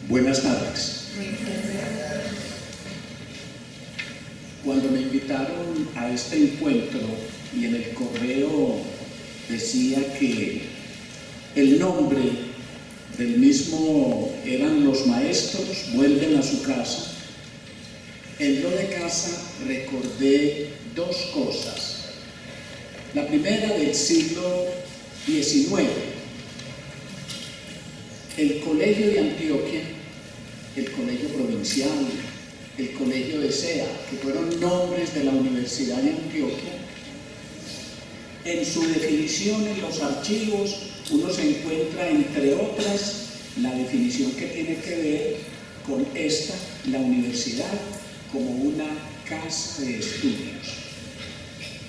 Buenas tardes. Cuando me invitaron a este encuentro y en el correo decía que el nombre del mismo eran los maestros vuelven a su casa, en lo de casa recordé dos cosas. La primera del siglo XIX, el Colegio de Antioquia, el Colegio Provincial, el Colegio de SEA, que fueron nombres de la Universidad de Antioquia. En su definición en los archivos uno se encuentra, entre otras, la definición que tiene que ver con esta, la universidad, como una casa de estudios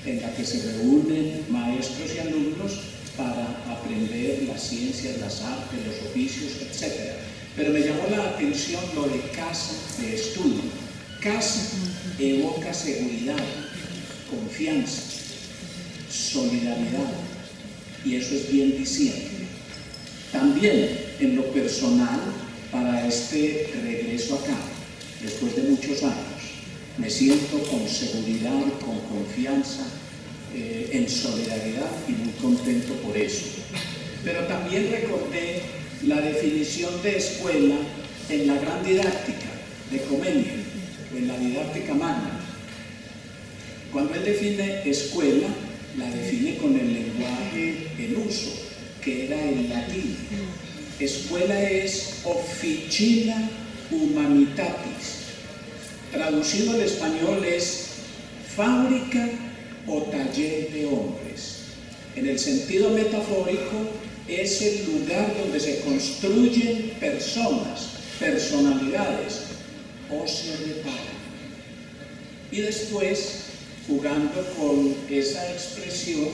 en la que se reúnen maestros y alumnos para aprender las ciencias, las artes, los oficios, etc. Pero me llamó la atención lo de casa de estudio. Casa evoca seguridad, confianza, solidaridad, y eso es bien diciente. También en lo personal, para este regreso acá, después de muchos años, me siento con seguridad, con confianza, en solidaridad y muy contento por eso. Pero también recordé la definición de escuela en la gran didáctica de Comenio, en la didáctica magna. Cuando él define escuela, la define con el lenguaje en uso, que era el latín. Escuela es officina humanitatis. Traducido al español es fábrica o taller de hombres. En el sentido metafórico, es el lugar donde se construyen personas, personalidades, o se reparan. Y después, jugando con esa expresión,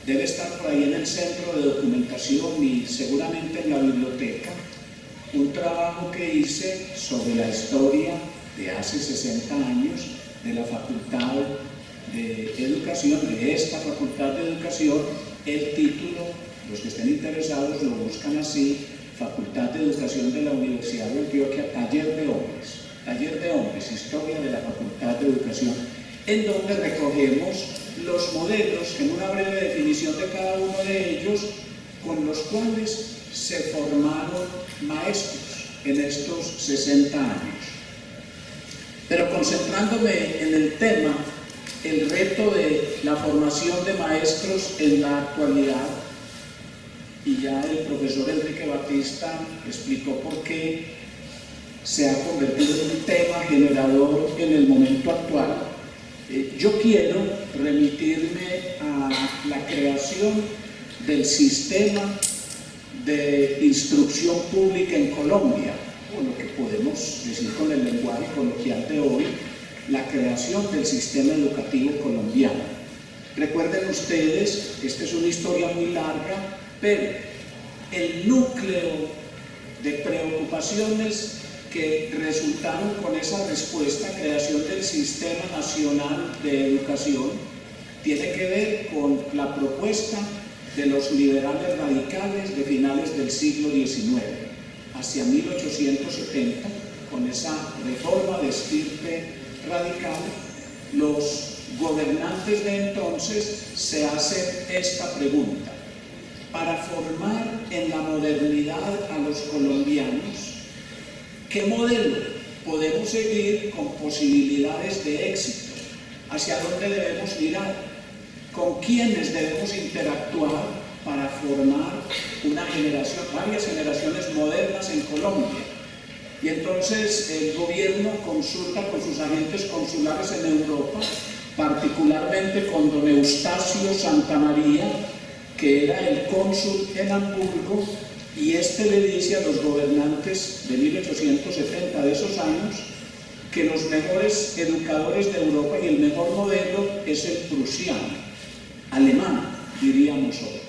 debe estar por ahí en el centro de documentación y seguramente en la biblioteca, un trabajo que hice sobre la historia de hace 60 años de la Facultad de Educación, de esta Facultad de Educación. El título, los que estén interesados lo buscan así: Facultad de Educación de la Universidad de Antioquia, Taller de Hombres, Historia de la Facultad de Educación, en donde recogemos los modelos, en una breve definición de cada uno de ellos, con los cuales se formaron maestros en estos 60 años. Pero concentrándome en el tema, el reto de la formación de maestros en la actualidad, y ya el profesor Enrique Batista explicó por qué se ha convertido en un tema generador en el momento actual. Yo quiero remitirme a la creación del sistema de instrucción pública en Colombia, o lo que podemos decir con el lenguaje coloquial de hoy, la creación del sistema educativo colombiano. Recuerden ustedes, esta es una historia muy larga, pero el núcleo de preocupaciones que resultaron con esa respuesta, creación del Sistema Nacional de Educación, tiene que ver con la propuesta de los liberales radicales de finales del siglo XIX, hacia 1870, con esa reforma de estirpe radical. Los gobernantes de entonces se hacen esta pregunta: para formar en la modernidad a los colombianos, ¿qué modelo podemos seguir con posibilidades de éxito? ¿Hacia dónde debemos mirar? ¿Con quiénes debemos interactuar para formar una generación, varias generaciones modernas en Colombia? Y entonces el gobierno consulta con sus agentes consulares en Europa, particularmente con don Eustacio Santamaría, que era el cónsul en Hamburgo, y este le dice a los gobernantes de 1870, de esos años, que los mejores educadores de Europa y el mejor modelo es el prusiano, alemán, diríamos hoy,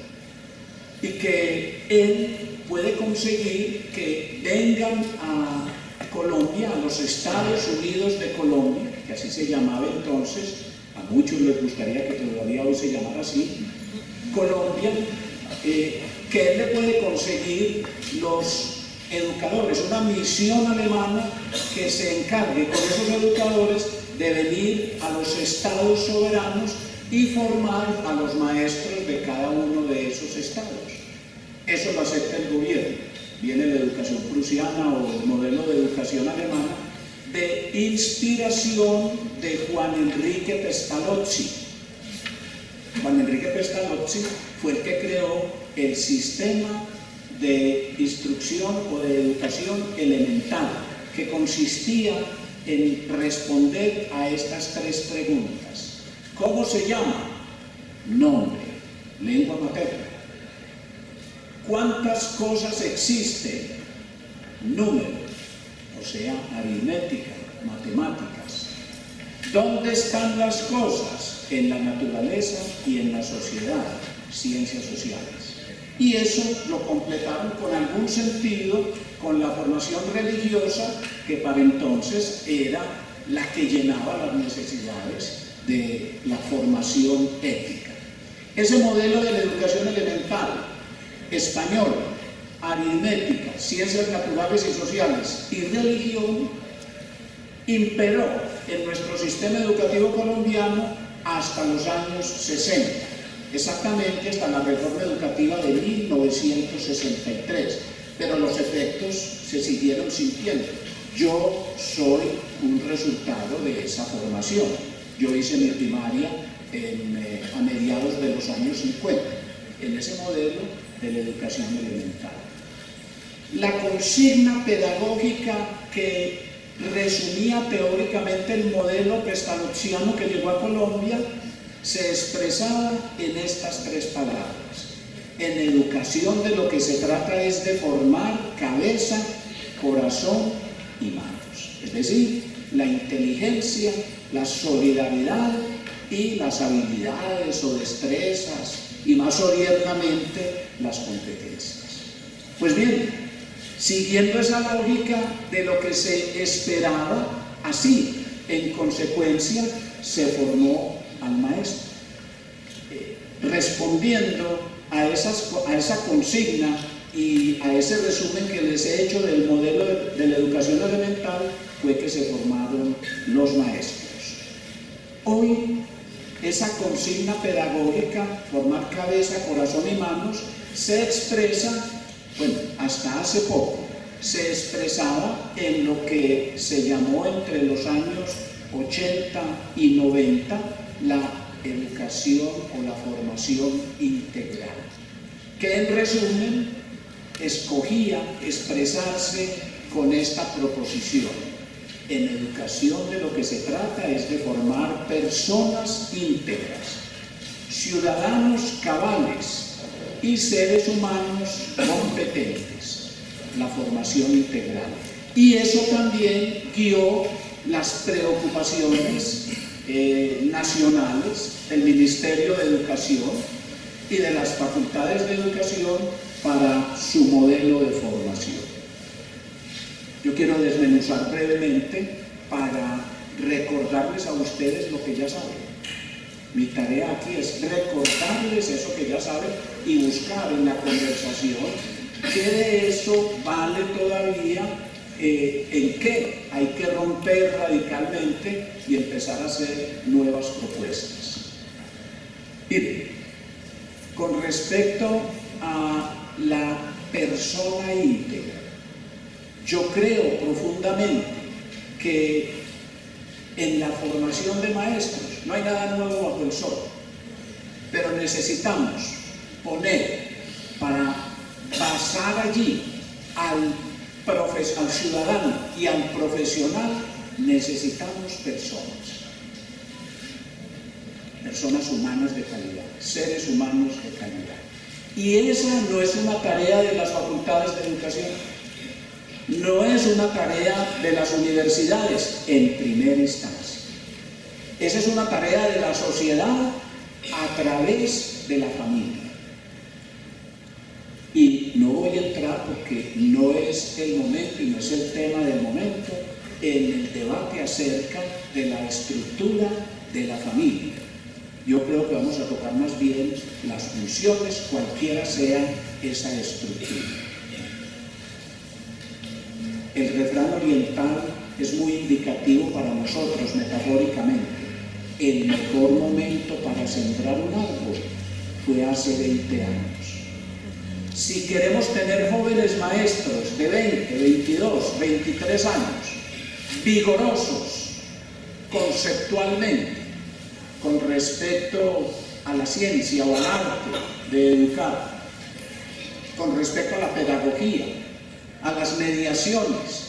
y que él puede conseguir que vengan a Colombia, a los Estados Unidos de Colombia, que así se llamaba entonces, a muchos les gustaría que todavía hoy se llamara así, Colombia, que él le puede conseguir los educadores, una misión alemana que se encargue con esos educadores de venir a los estados soberanos y formar a los maestros de cada uno de esos estados. Eso lo acepta el gobierno. Viene la educación prusiana o el modelo de educación alemana de inspiración de Juan Enrique Pestalozzi. Juan Enrique Pestalozzi fue el que creó el sistema de instrucción o de educación elemental, que consistía en responder a estas tres preguntas. ¿Cómo se llama? Nombre, lengua materna. ¿Cuántas cosas existen? Número, o sea, aritmética, matemáticas. ¿Dónde están las cosas? En la naturaleza y en la sociedad, ciencias sociales. Y eso lo completaron con algún sentido con la formación religiosa, que para entonces era la que llenaba las necesidades de la formación ética. Ese modelo de la educación elemental, español, aritmética, ciencias naturales y sociales y religión, imperó en nuestro sistema educativo colombiano hasta los años 60, exactamente hasta la reforma educativa de 1963, pero los efectos se siguieron sintiendo. Yo soy un resultado de esa formación. Yo hice mi primaria a mediados de los años 50, en ese modelo de la educación elemental. La consigna pedagógica que resumía teóricamente el modelo pestalozziano que llegó a Colombia se expresaba en estas tres palabras. En educación de lo que se trata es de formar cabeza, corazón y manos. Es decir, la inteligencia, la solidaridad y las habilidades o destrezas y más odiernamente las competencias. Pues bien, siguiendo esa lógica de lo que se esperaba, así, en consecuencia, se formó al maestro. Respondiendo a esa consigna y a ese resumen que les he hecho del modelo de la educación elemental, fue que se formaron los maestros. Hoy, esa consigna pedagógica, formar cabeza, corazón y manos, se expresa, bueno, hasta hace poco, se expresaba en lo que se llamó entre los años 80 y 90 la educación o la formación integral, que en resumen escogía expresarse con esta proposición. En educación de lo que se trata es de formar personas íntegras, ciudadanos cabales y seres humanos competentes, la formación integral. Y eso también guió las preocupaciones nacionales del Ministerio de Educación y de las facultades de educación para su modelo de formación. Yo quiero desmenuzar brevemente para recordarles a ustedes lo que ya saben. Mi tarea aquí es recordarles eso que ya saben y buscar en la conversación qué de eso vale todavía, en qué hay que romper radicalmente y empezar a hacer nuevas propuestas. Miren, con respecto a la persona íntegra, yo creo profundamente que en la formación de maestros no hay nada nuevo bajo el sol, pero necesitamos poner para pasar allí al ciudadano y al profesional, necesitamos personas humanas de calidad, seres humanos de calidad. Y esa no es una tarea de las facultades de educación, no es una tarea de las universidades en primera instancia. Esa es una tarea de la sociedad a través de la familia. Y no voy a entrar, porque no es el momento y no es el tema del momento, en el debate acerca de la estructura de la familia. Yo creo que vamos a tocar más bien las funciones, cualquiera sea esa estructura. El refrán oriental es muy indicativo para nosotros, metafóricamente. El mejor momento para sembrar un árbol fue hace 20 años. Si queremos tener jóvenes maestros de 20, 22, 23 años, vigorosos conceptualmente, con respecto a la ciencia o al arte de educar, con respecto a la pedagogía, a las mediaciones,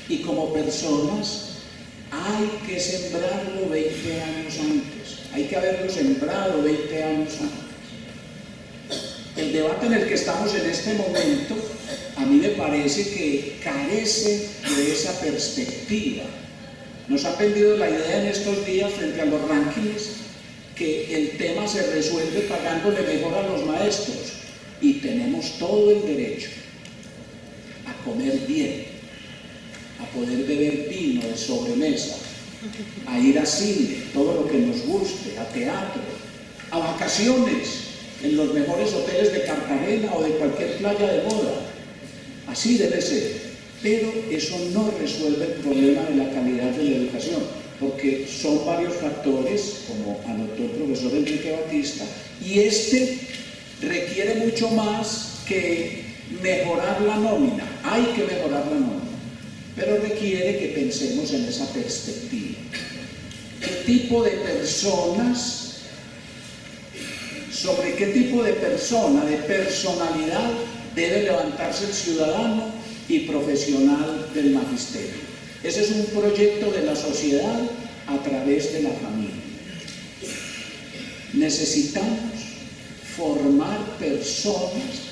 y como personas, hay que sembrarlo 20 años antes, hay que haberlo sembrado 20 años antes. El debate en el que estamos en este momento, a mí me parece que carece de esa perspectiva. Nos han vendido la idea en estos días frente a los rankings que el tema se resuelve pagándole mejor a los maestros, y tenemos todo el derecho a comer bien, a poder beber vino de sobremesa, a ir a cine, todo lo que nos guste, a teatro, a vacaciones en los mejores hoteles de Cartagena o de cualquier playa de moda. Así debe ser, pero eso no resuelve el problema de la calidad de la educación, porque son varios factores, como anotó el profesor Enrique Batista, y este requiere mucho más que mejorar la nómina. Hay que mejorar la nómina, pero requiere que pensemos en esa perspectiva. ¿Qué tipo de personas, sobre qué tipo de persona, de personalidad debe levantarse el ciudadano y profesional del magisterio? Ese es un proyecto de la sociedad a través de la familia. Necesitamos formar personas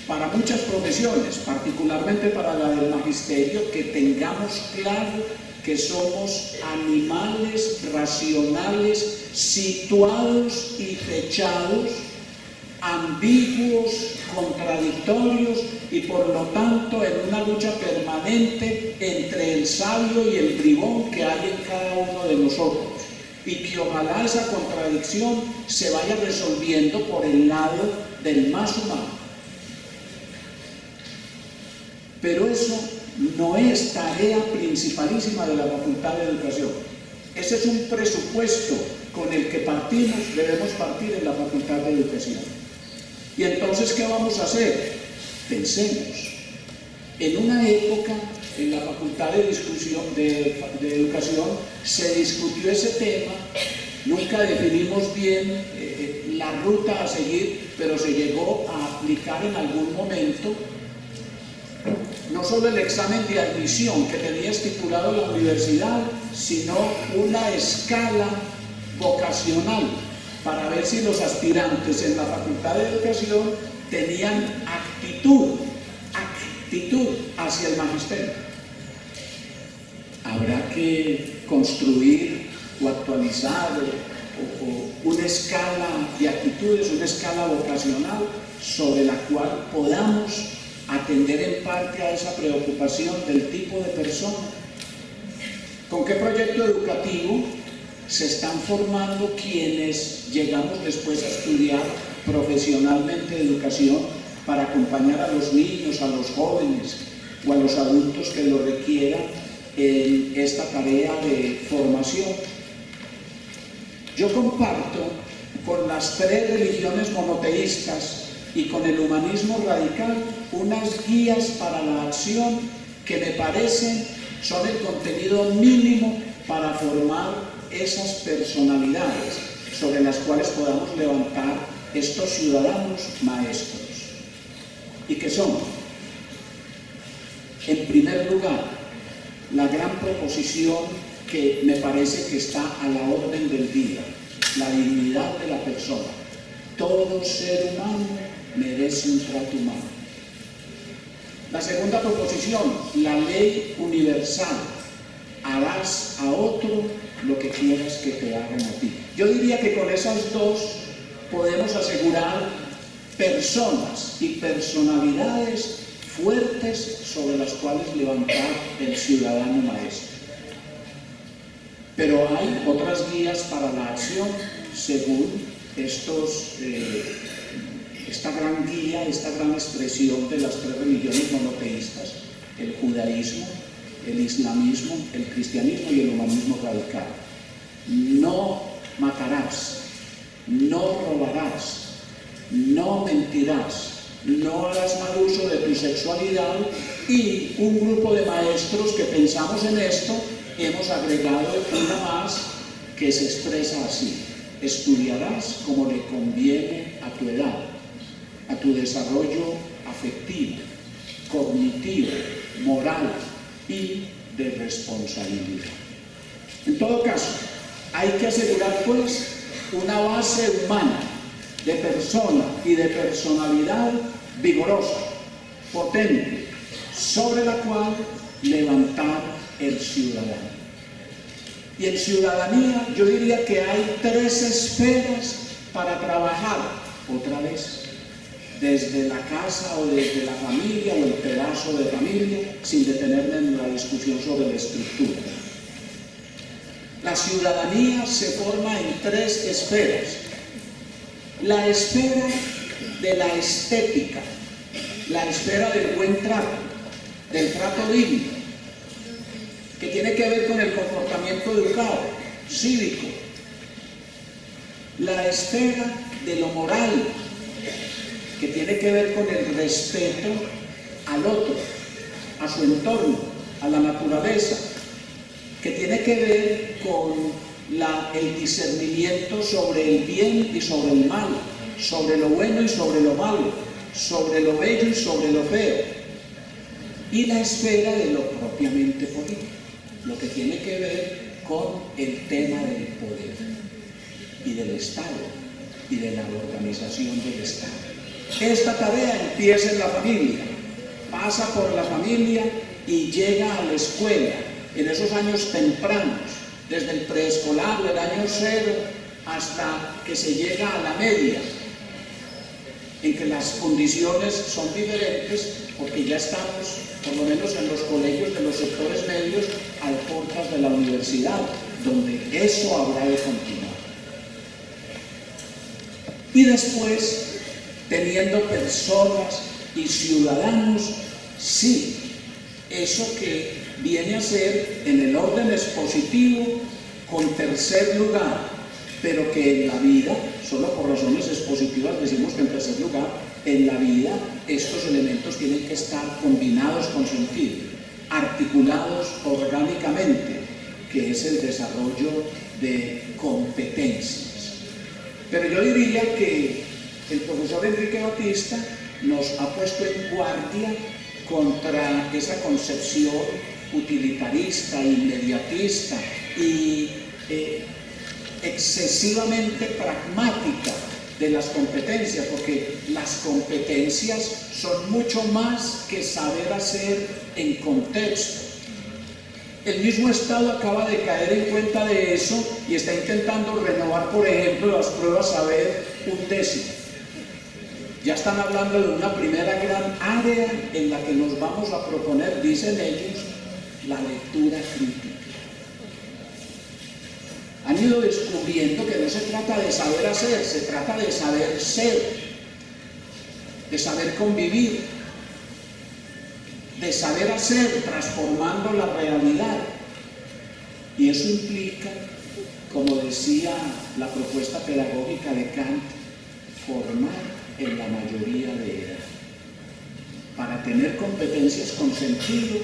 para muchas profesiones, particularmente para la del magisterio, que tengamos claro que somos animales racionales, situados y fechados, ambiguos, contradictorios, y por lo tanto en una lucha permanente entre el sabio y el bribón que hay en cada uno de nosotros, y que ojalá esa contradicción se vaya resolviendo por el lado del más humano. Pero eso no es tarea principalísima de la Facultad de Educación. Ese es un presupuesto con el que debemos partir en la Facultad de Educación. Y entonces, ¿qué vamos a hacer? Pensemos. En una época, en la Facultad de Educación, se discutió ese tema. Nunca definimos bien la ruta a seguir, pero se llegó a aplicar en algún momento no solo el examen de admisión que tenía estipulado la universidad, sino una escala vocacional para ver si los aspirantes en la Facultad de Educación tenían actitud hacia el magisterio. Habrá que construir o actualizar una escala de actitudes, una escala vocacional sobre la cual podamos atender en parte a esa preocupación del tipo de persona. ¿Con qué proyecto educativo se están formando quienes llegamos después a estudiar profesionalmente educación para acompañar a los niños, a los jóvenes o a los adultos que lo requieran en esta tarea de formación? Yo comparto con las 3 religiones monoteístas y con el humanismo radical unas guías para la acción que me parecen son el contenido mínimo para formar esas personalidades sobre las cuales podamos levantar estos ciudadanos maestros. ¿Y qué son? En primer lugar, la gran proposición que me parece que está a la orden del día, la dignidad de la persona. Todo ser humano merece un trato humano. La segunda proposición, la ley universal. Harás a otro lo que quieras que te hagan a ti. Yo diría que con esas dos podemos asegurar personas y personalidades fuertes sobre las cuales levantar el ciudadano maestro. Pero hay otras guías para la acción según esta gran guía, esta gran expresión de las 3 religiones monoteístas, el judaísmo, el islamismo, el cristianismo y el humanismo radical. No matarás, no robarás, no mentirás, no harás mal uso de tu sexualidad, y un grupo de maestros que pensamos en esto hemos agregado una más que se expresa así: estudiarás como le conviene a tu edad, a tu desarrollo afectivo, cognitivo, moral y de responsabilidad. En todo caso, hay que asegurar pues una base humana, de persona y de personalidad vigorosa, potente, sobre la cual levantar el ciudadano. Y en ciudadanía yo diría que hay 3 esferas para trabajar, otra vez, desde la casa o desde la familia o el pedazo de familia, sin detenerme en la discusión sobre la estructura. La ciudadanía se forma en 3 esferas. La esfera de la estética, la esfera del buen trato, del trato digno, que tiene que ver con el comportamiento educado, cívico. La esfera de lo moral, que tiene que ver con el respeto al otro, a su entorno, a la naturaleza, que tiene que ver con el discernimiento sobre el bien y sobre el mal, sobre lo bueno y sobre lo malo, sobre lo bello y sobre lo feo. Y la esfera de lo propiamente político, lo que tiene que ver con el tema del poder y del Estado y de la organización del Estado. Esta tarea empieza en la familia, pasa por la familia y llega a la escuela, en esos años tempranos, desde el preescolar, el año 0, hasta que se llega a la media, en que las condiciones son diferentes, porque ya estamos, por lo menos en los colegios de los sectores medios, a puertas de la universidad, donde eso habrá de continuar. Y después, teniendo personas y ciudadanos, sí, eso que viene a ser en el orden expositivo con tercer lugar, pero que en la vida, solo por razones expositivas decimos que en tercer lugar, en la vida estos elementos tienen que estar combinados con sentido, articulados orgánicamente, que es el desarrollo de competencias. Pero yo diría que el profesor Enrique Batista nos ha puesto en guardia contra esa concepción utilitarista, inmediatista y excesivamente pragmática de las competencias, porque las competencias son mucho más que saber hacer en contexto. El mismo Estado acaba de caer en cuenta de eso y está intentando renovar, por ejemplo, las pruebas saber 1/10. Ya están hablando de una primera gran área en la que nos vamos a proponer, dicen ellos, la lectura crítica. Han ido descubriendo que no se trata de saber hacer, se trata de saber ser, de saber convivir, de saber hacer transformando la realidad. Y eso implica, como decía la propuesta pedagógica de Kant, formar en la mayoría de edad. Para tener competencias con sentido,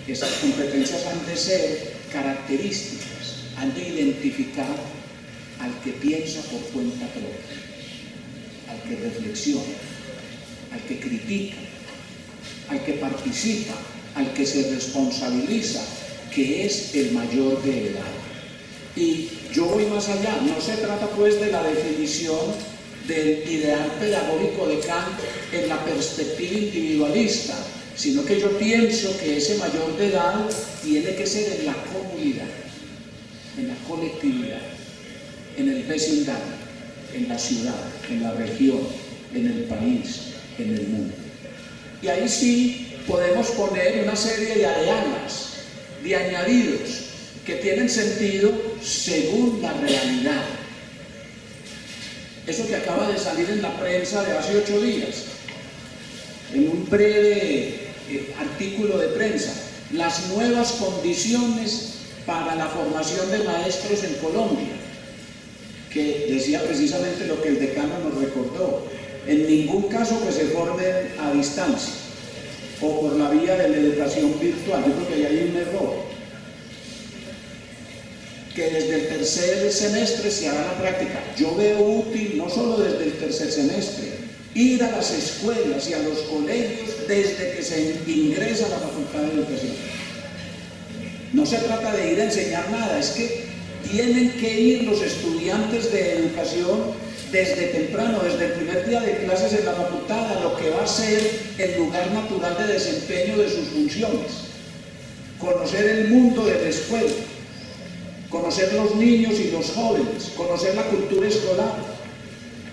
esas competencias han de ser características, han de identificar al que piensa por cuenta propia, al que reflexiona, al que critica, al que participa, al que se responsabiliza, que es el mayor de edad. Y yo voy más allá, no se trata pues de la definición del ideal pedagógico de Kant en la perspectiva individualista, sino que yo pienso que ese mayor de edad tiene que ser en la comunidad, en la colectividad, en el vecindario, en la ciudad, en la región, en el país, en el mundo. Y ahí sí podemos poner una serie de areanas, de añadidos, que tienen sentido según la realidad. Eso que acaba de salir en la prensa de hace 8 días, en un breve artículo de prensa, las nuevas condiciones para la formación de maestros en Colombia, que decía precisamente lo que el decano nos recordó: en ningún caso que se formen a distancia o por la vía de la educación virtual. Yo creo que ahí hay un error, que desde el tercer semestre se haga la práctica. Yo veo útil, no solo desde el tercer semestre, ir a las escuelas y a los colegios desde que se ingresa a la Facultad de Educación. No se trata de ir a enseñar nada, es que tienen que ir los estudiantes de educación desde temprano, desde el primer día de clases en la facultad, a lo que va a ser el lugar natural de desempeño de sus funciones. Conocer el mundo de la escuela, conocer los niños y los jóvenes, conocer la cultura escolar,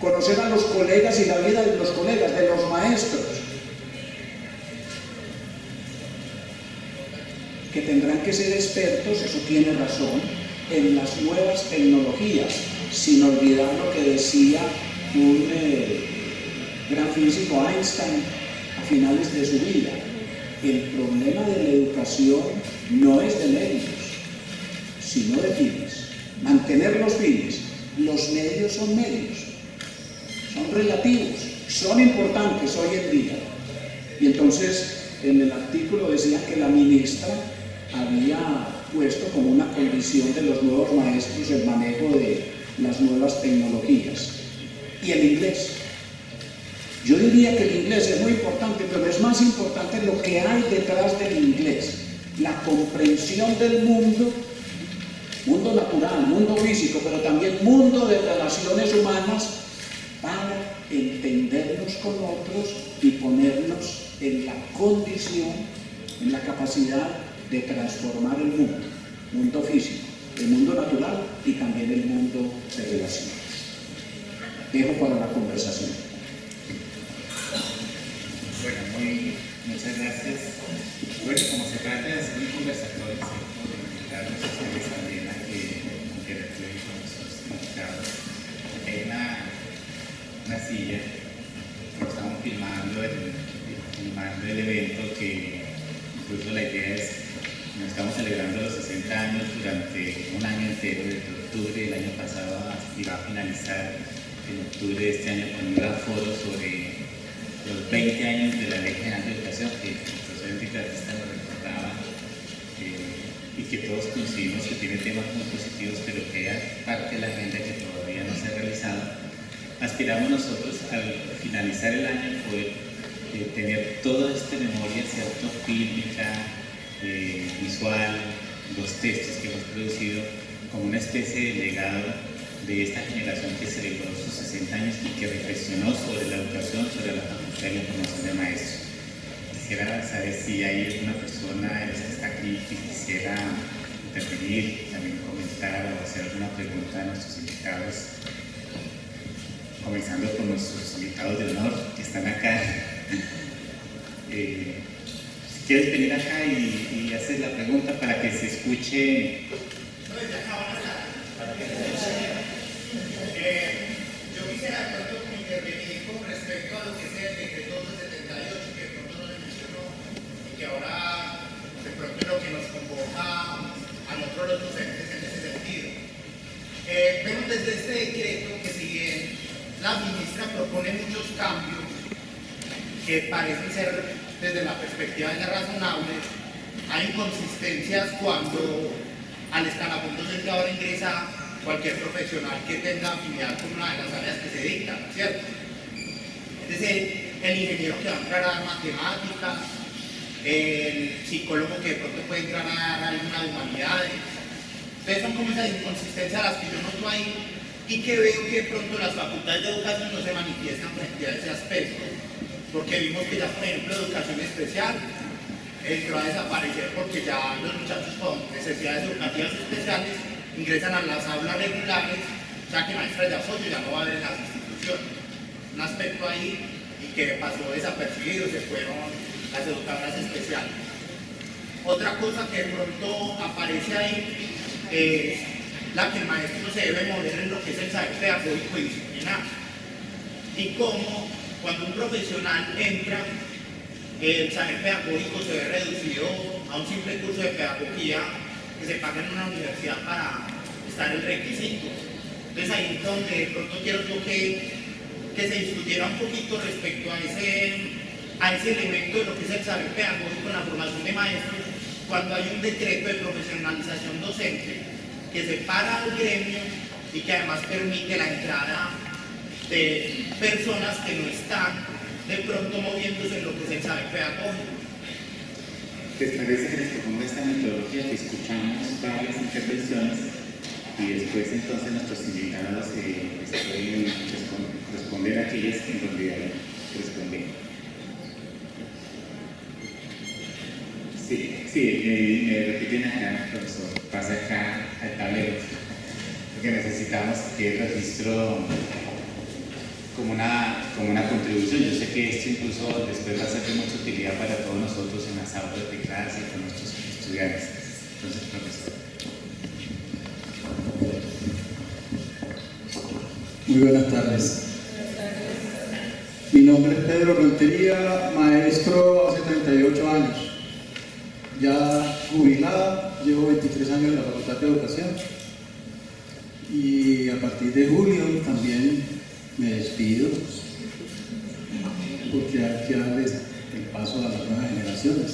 conocer a los colegas y la vida de los colegas, de los maestros, que tendrán que ser expertos, eso tiene razón, en las nuevas tecnologías, sin olvidar lo que decía un gran físico, Einstein, a finales de su vida: el problema de la educación no es de medios, sino de fines. Mantener los fines. Los medios son medios, son relativos, son importantes hoy en día. Y entonces en el artículo decía que la ministra había puesto como una condición de los nuevos maestros el manejo de las nuevas tecnologías y el inglés. Yo diría que el inglés es muy importante, pero es más importante lo que hay detrás del inglés: la comprensión del mundo, mundo natural, mundo físico, pero también mundo de relaciones humanas, para entendernos con otros y ponernos en la condición, en la capacidad de transformar el mundo físico, el mundo natural y también el mundo de relaciones. Dejo para la conversación. Bueno, muchas gracias. Bueno, como se trata de hacer un conversatorio, de invitarlos a ustedes también a que interactúen con nuestros invitados. Hay una silla, como estamos filmando el evento, que incluso la idea es: nos estamos celebrando los 60 años durante un año entero, desde octubre del año pasado y va a finalizar en octubre de este año con un gran foro sobre los 20 años de la Ley General de Educación, que el profesor Enrique Batista nos recordaba, y que todos coincidimos que tiene temas muy positivos, pero que hay parte de la agenda que todavía no se ha realizado. Aspiramos nosotros al finalizar el año poder tener toda esta memoria, ¿cierto?, fílmica, visual, los textos que hemos producido, como una especie de legado de esta generación que celebró sus 60 años y que reflexionó sobre la educación, sobre la facultad y la formación de maestros. Quisiera saber si hay alguna persona de las que está aquí que quisiera intervenir, también comentar o hacer alguna pregunta a nuestros invitados, comenzando con nuestros invitados de honor que están acá. Si quieres venir acá y hacer la pregunta para que se escuche. Yo quisiera de pronto intervenir con respecto a lo que es el decreto 278, que de pronto no se mencionó y que ahora de pronto es lo que nos convoca a nosotros los docentes en ese sentido. Vemos desde este decreto que, si bien la ministra propone muchos cambios que parecen ser, desde la perspectiva de razonables, hay inconsistencias cuando al escalafón docente ahora ingresa cualquier profesional que tenga afinidad con una de las áreas que se dictan, ¿cierto? Es decir, el ingeniero que va a entrar a dar matemáticas, el psicólogo que de pronto puede entrar a dar alguna de humanidades. Entonces son como esas inconsistencias las que yo noto ahí y que veo que de pronto las facultades de educación no se manifiestan frente a ese aspecto, porque vimos que ya, por ejemplo, educación especial entró a desaparecer porque ya los muchachos con necesidades educativas especiales ingresan a las aulas regulares, ya que maestras de apoyo ya no va a haber en las instituciones. Un aspecto ahí y que pasó desapercibido, se fueron las educadoras especiales. Otra cosa que de pronto aparece ahí es la que el maestro se debe mover en lo que es el saber pedagógico y disciplinar. Y cómo cuando un profesional entra el saber pedagógico se ve reducido a un simple curso de pedagogía que se paga en una universidad para estar en requisito. Entonces ahí es donde de pronto quiero yo que se discutiera un poquito respecto a ese elemento de lo que es el saber pedagógico en la formación de maestros, cuando hay un decreto de profesionalización docente que separa al gremio y que además permite la entrada de personas que no están de pronto moviéndose en lo que es el saber pedagógico. ¿Les parece que les propongo esta metodología que escuchamos varias intervenciones y después entonces nuestros invitados pueden responder a aquellas que en realidad responden? Sí, me repiten acá, profesor, pasa acá al tablero, porque necesitamos que el registro como una contribución. Yo sé que esto incluso después va a ser de mucha utilidad para todos nosotros en las aulas de clase y con nuestros estudiantes. Entonces, profesor. Muy buenas tardes. Mi nombre es Pedro Rentería, maestro hace 38 años. Ya jubilado, llevo 23 años en la Facultad de Educación. Y a partir de julio también me despido, porque hay que darles el paso a las nuevas generaciones.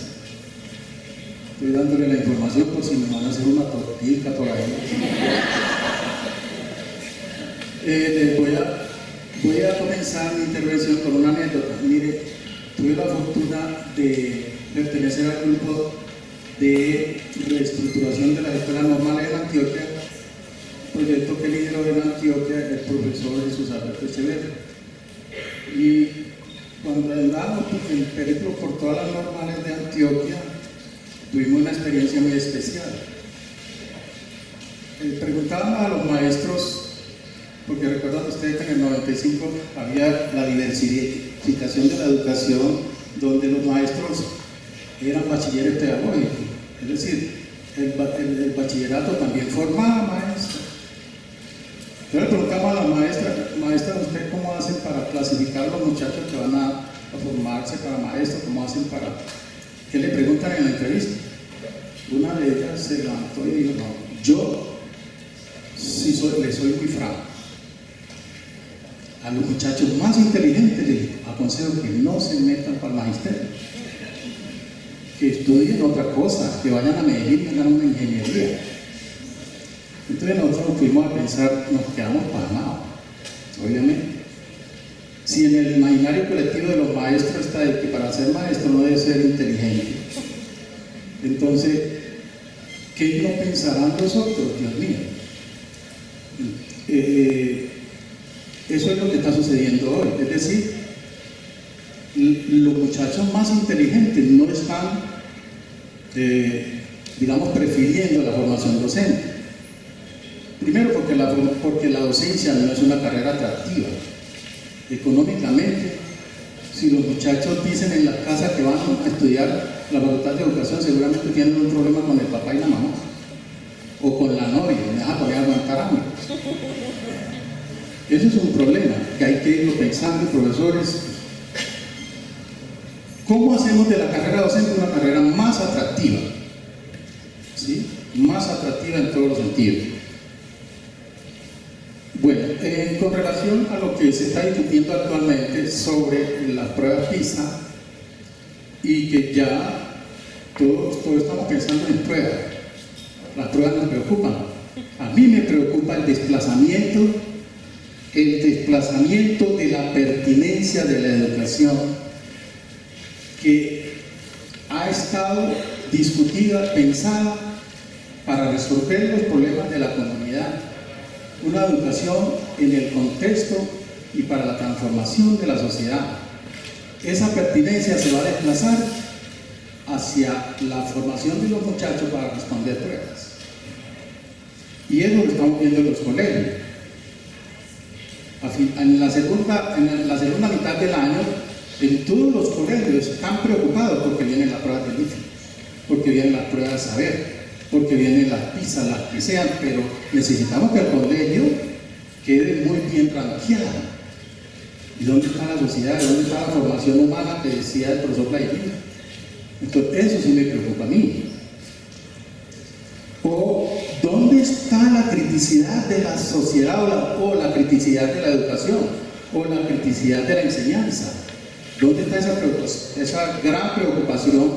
Estoy dándole la información por si me van a hacer una tortilla por ahí. Voy a comenzar mi intervención con una anécdota. Mire, tuve la fortuna de pertenecer al grupo de reestructuración de las escuelas normales en Antioquia, proyecto que lideró en Antioquia el profesor Jesús Alberto Echeverri. Y cuando andábamos en el periplo por todas las normales de Antioquia, tuvimos una experiencia muy especial. Preguntábamos a los maestros, porque recuerdan ustedes que en el 95 había la diversificación de la educación, donde los maestros eran bachilleres pedagógicos, es decir, el bachillerato también formaba maestros. Entonces le preguntamos a la maestra, ¿usted cómo hacen para clasificar a los muchachos que van a formarse para maestros? ¿Cómo hacen para...? ¿Qué le preguntan en la entrevista? Una de ellas se levantó y dijo, no, yo le soy muy franco. A los muchachos más inteligentes les aconsejo que no se metan para el magisterio, que estudien otra cosa, que vayan a Medellín y hagan una ingeniería. Entonces nosotros nos fuimos a pensar, nos quedamos pasmados, obviamente. Si en el imaginario colectivo de los maestros está el que para ser maestro no debe ser inteligente, entonces, ¿qué no pensarán los otros? Dios mío. Eso es lo que está sucediendo hoy. Es decir, los muchachos más inteligentes no están, digamos, prefiriendo la formación docente. Primero porque la docencia no es una carrera atractiva. Económicamente, si los muchachos dicen en la casa que van a estudiar la Facultad de Educación, seguramente tienen un problema con el papá y la mamá, o con la novia, me deja poner a aguantar hambre. Eso es un problema que hay que irlo pensando, profesores. ¿Cómo hacemos de la carrera docente una carrera más atractiva? ¿Sí? Más atractiva en todos los sentidos. Bueno, con relación a lo que se está discutiendo actualmente sobre las pruebas PISA, y que ya todos estamos pensando en pruebas. Las pruebas nos preocupan. A mí me preocupa el desplazamiento de la pertinencia de la educación, que ha estado discutida, pensada para resolver los problemas de la comunidad. Una educación en el contexto y para la transformación de la sociedad. Esa pertinencia se va a desplazar hacia la formación de los muchachos para responder pruebas. Y es lo que estamos viendo en los colegios. En la segunda mitad del año, en todos los colegios están preocupados porque vienen las pruebas del IFE, porque vienen las pruebas de saber, porque vienen las PISA, las que sean, pero necesitamos que el colegio quede muy bien rankeado. ¿Y dónde está la sociedad? ¿Dónde está la formación humana que decía el profesor Vladimir? Entonces, eso sí me preocupa a mí. O, ¿dónde está la criticidad de la sociedad o la criticidad de la educación? O la criticidad de la enseñanza. ¿Dónde está esa gran preocupación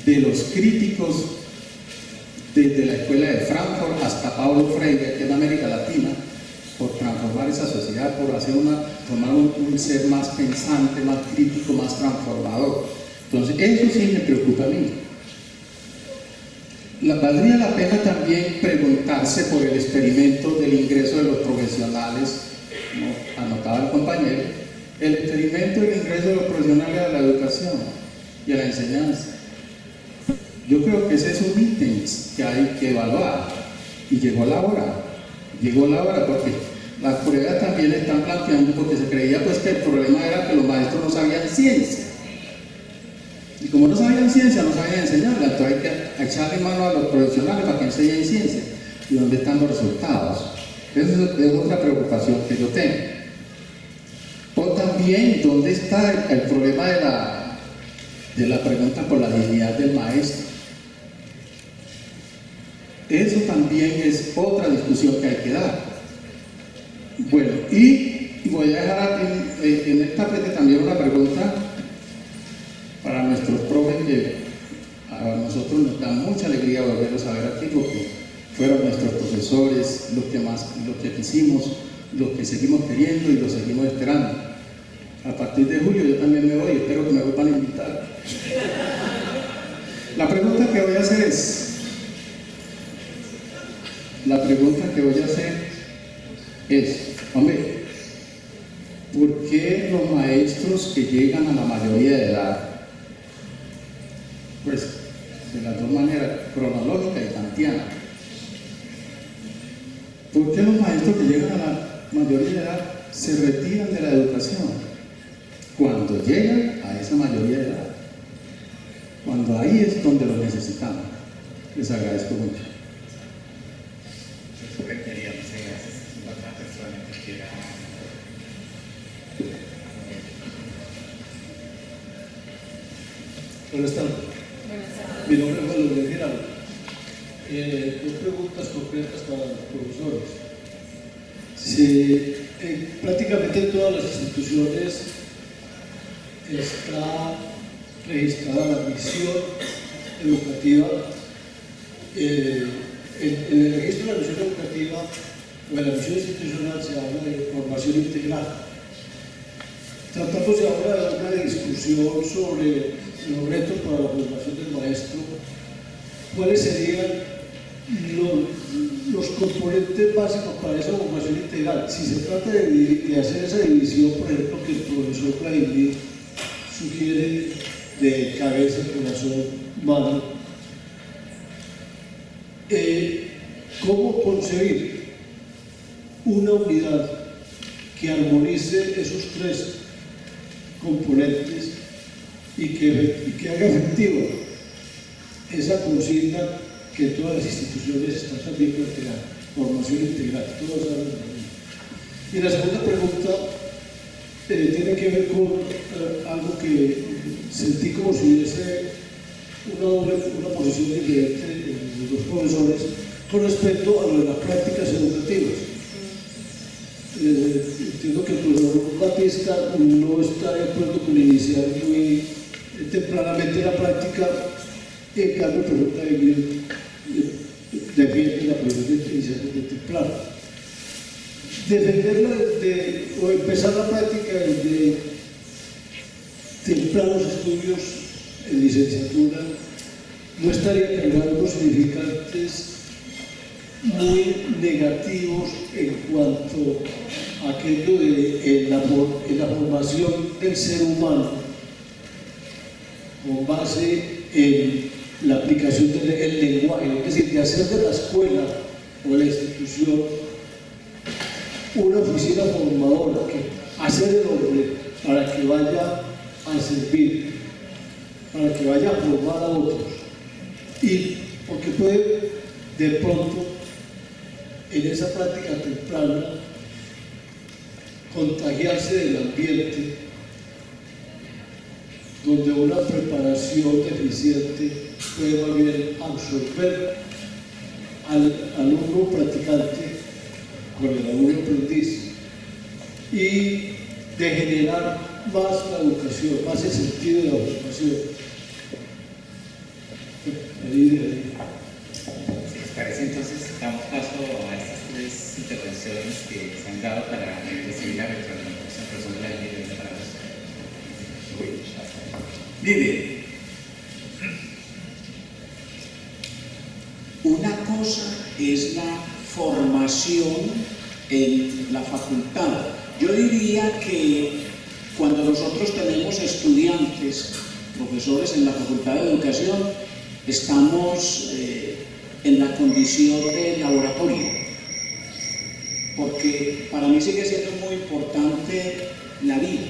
de los críticos desde la escuela de Frankfurt hasta Paulo Freire, aquí en América Latina, por transformar esa sociedad, por formar un ser más pensante, más crítico, más transformador? Entonces, eso sí me preocupa a mí. Valdría la pena también preguntarse por el experimento del ingreso de los profesionales, ¿no? Anotaba el compañero, el experimento del ingreso de los profesionales a la educación y a la enseñanza. Yo creo que ese es un ítem que hay que evaluar, y llegó la hora, porque las pruebas también están planteando, porque se creía pues que el problema era que los maestros no sabían ciencia. Y como no sabían ciencia, no sabían enseñarla, entonces hay que echarle mano a los profesionales para que enseñen ciencia. ¿Y dónde están los resultados? Esa es otra preocupación que yo tengo. O también, ¿dónde está el problema de la pregunta por la dignidad del maestro? Eso también es otra discusión que hay que dar. Bueno, y voy a dejar en esta parte también una pregunta para nuestros profes, que a nosotros nos da mucha alegría volverlos a ver aquí, porque fueron nuestros profesores, los que quisimos, los que seguimos queriendo y los seguimos esperando. A partir de julio yo también me voy, espero que me vuelvan a invitar. La pregunta que voy a hacer es, hombre, ¿por qué los maestros que llegan a la mayoría de edad, pues de las dos maneras, cronológica y kantiana, ¿por qué los maestros que llegan a la mayoría de edad se retiran de la educación cuando llegan a esa mayoría de edad? Cuando ahí es donde lo necesitamos. Les agradezco mucho. Muchas gracias. ¿Otra persona que quiera? Buenas tardes. Mi nombre es Juan Luis Giraldo. Dos preguntas concretas para los profesores. Prácticamente en todas las instituciones está registrada la misión educativa. En el registro de la misión educativa o en la misión institucional se habla de formación integral. Tratándose ahora de una discusión sobre los retos para la formación del maestro, ¿cuáles serían los componentes básicos para esa formación integral? Si se trata de hacer esa división, por ejemplo, que el profesor Vladimir sugiere de cabeza, corazón, mano, ¿cómo concebir una unidad que armonice esos tres componentes y que haga efectiva esa consigna que todas las instituciones están también planteando, formación integral, todas hablan de lo mismo? Y la segunda pregunta tiene que ver con algo que sentí como si hubiese una posición diferente de los profesores con respecto a lo de las prácticas educativas. Entiendo que el profesor Batista no está de acuerdo con iniciar muy tempranamente la práctica, en cambio el profesor Vladimir defiende la posición de iniciar desde temprano. Defenderla o empezar la práctica desde tempranos estudios en licenciatura no estaría cargando unos significantes muy negativos en cuanto a aquello en la formación del ser humano con base en la aplicación del lenguaje, es decir, de hacer de la escuela o de la institución una oficina formadora, que hacer el hombre para que vaya a servir, para que vaya a formar a otros, y porque puede de pronto en esa práctica temprana contagiarse del ambiente donde una preparación deficiente puede más bien absorber al alumno practicante con el alumno aprendiz y degenerar más la educación, más el sentido de la educación. Si les parece, entonces damos paso a estas tres intervenciones que se han dado para recibir la retroalimentación. Profesor de la ley para los... Mire, una cosa es la formación en la facultad. Yo diría que cuando nosotros tenemos estudiantes, profesores en la Facultad de Educación, estamos en la condición de laboratorio, porque para mí sigue siendo muy importante la vida,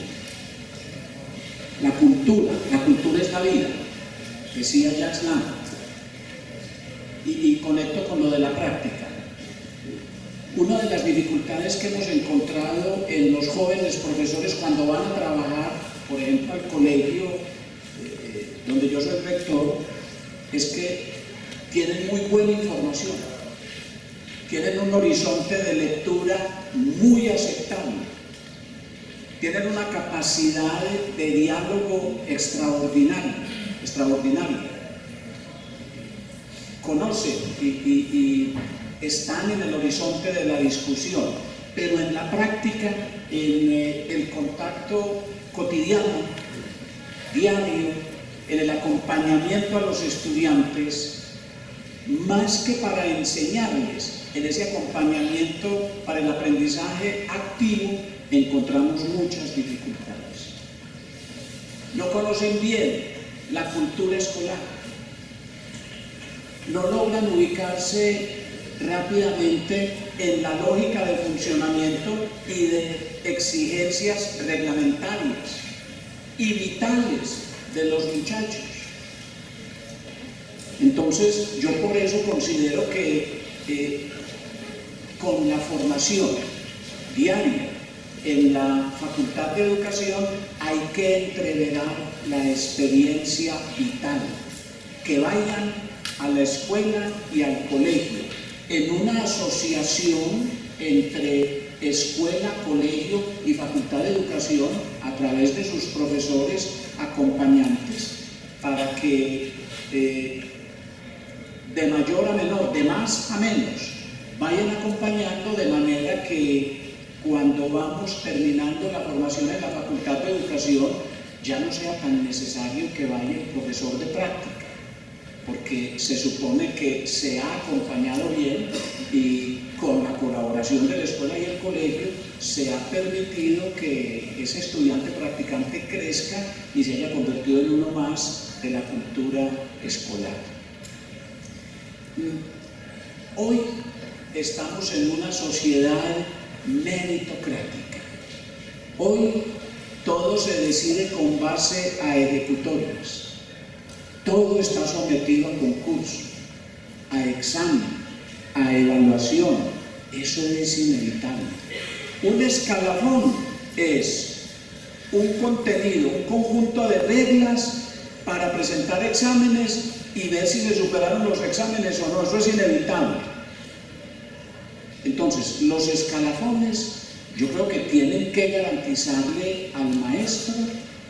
la cultura es la vida, decía Jacques Lang, y conecto con lo de la práctica. Una de las dificultades que hemos encontrado en los jóvenes profesores cuando van a trabajar, por ejemplo, al colegio donde yo soy rector, es que tienen muy buena información, tienen un horizonte de lectura muy aceptable, tienen una capacidad de diálogo extraordinaria, conocen y están en el horizonte de la discusión, pero en la práctica, en el contacto cotidiano, diario, en el acompañamiento a los estudiantes, más que para enseñarles, en ese acompañamiento para el aprendizaje activo, encontramos muchas dificultades. No conocen bien la cultura escolar, no logran ubicarse rápidamente en la lógica de funcionamiento y de exigencias reglamentarias y vitales de los muchachos. Entonces, yo por eso considero que con la formación diaria en la Facultad de Educación hay que entreverar la experiencia vital, que vayan a la escuela y al colegio en una asociación entre escuela, colegio y Facultad de Educación a través de sus profesores acompañantes, para que de mayor a menor, de más a menos, vayan acompañando, de manera que cuando vamos terminando la formación en la Facultad de Educación ya no sea tan necesario que vaya el profesor de práctica, porque se supone que se ha acompañado bien y con la colaboración de la escuela y el colegio se ha permitido que ese estudiante practicante crezca y se haya convertido en uno más de la cultura escolar. Hoy estamos en una sociedad meritocrática. Hoy todo se decide con base a ejecutorias. Todo está sometido a concurso, a examen, a evaluación. Eso es inevitable. Un escalafón es un contenido, un conjunto de reglas para presentar exámenes y ver si se superaron los exámenes o no. Eso es inevitable. Entonces, los escalafones yo creo que tienen que garantizarle al maestro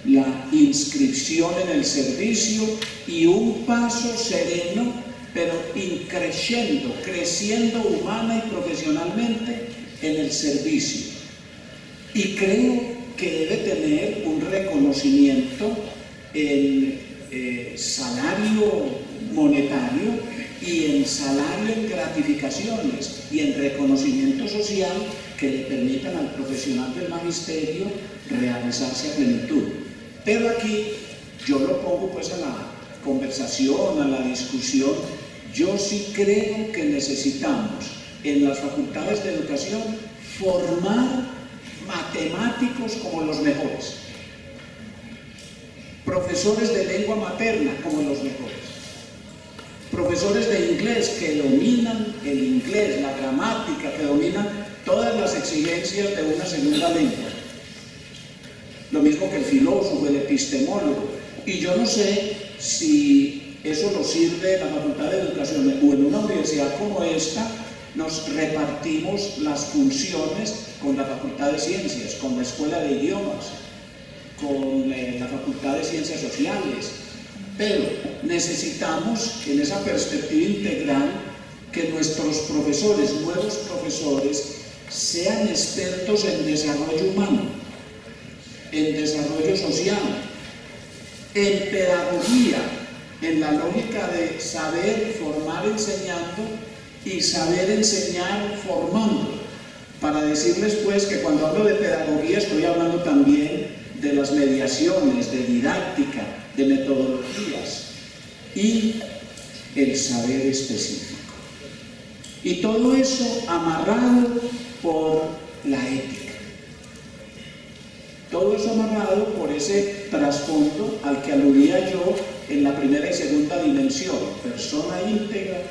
la inscripción en el servicio y un paso sereno, pero creciendo humana y profesionalmente en el servicio. Y creo que debe tener un reconocimiento en salario monetario y en salario en gratificaciones y en reconocimiento social que le permitan al profesional del magisterio realizarse a plenitud. Pero aquí yo lo pongo pues a la conversación, a la discusión. Yo sí creo que necesitamos en las facultades de educación formar matemáticos como los mejores, profesores de lengua materna como los mejores, profesores de inglés que dominan el inglés, la gramática, que dominan todas todas las exigencias de una segunda lengua. Lo mismo que el filósofo, el epistemólogo. Y yo no sé si eso nos sirve en la Facultad de Educación o en una universidad como esta. Nos repartimos las funciones con la Facultad de Ciencias, con la Escuela de Idiomas, con la Facultad de Ciencias Sociales, pero necesitamos en esa perspectiva integral que nuestros profesores, nuevos profesores, sean expertos en desarrollo humano, en desarrollo social, en pedagogía, en la lógica de saber formar enseñando y saber enseñar formando. Para decirles pues que cuando hablo de pedagogía estoy hablando también de las mediaciones, de didáctica, de metodologías y el saber específico. Y todo eso amarrado por la ética. Todo eso amarrado por ese trasfondo al que aludía yo en la primera y segunda dimensión: persona íntegra,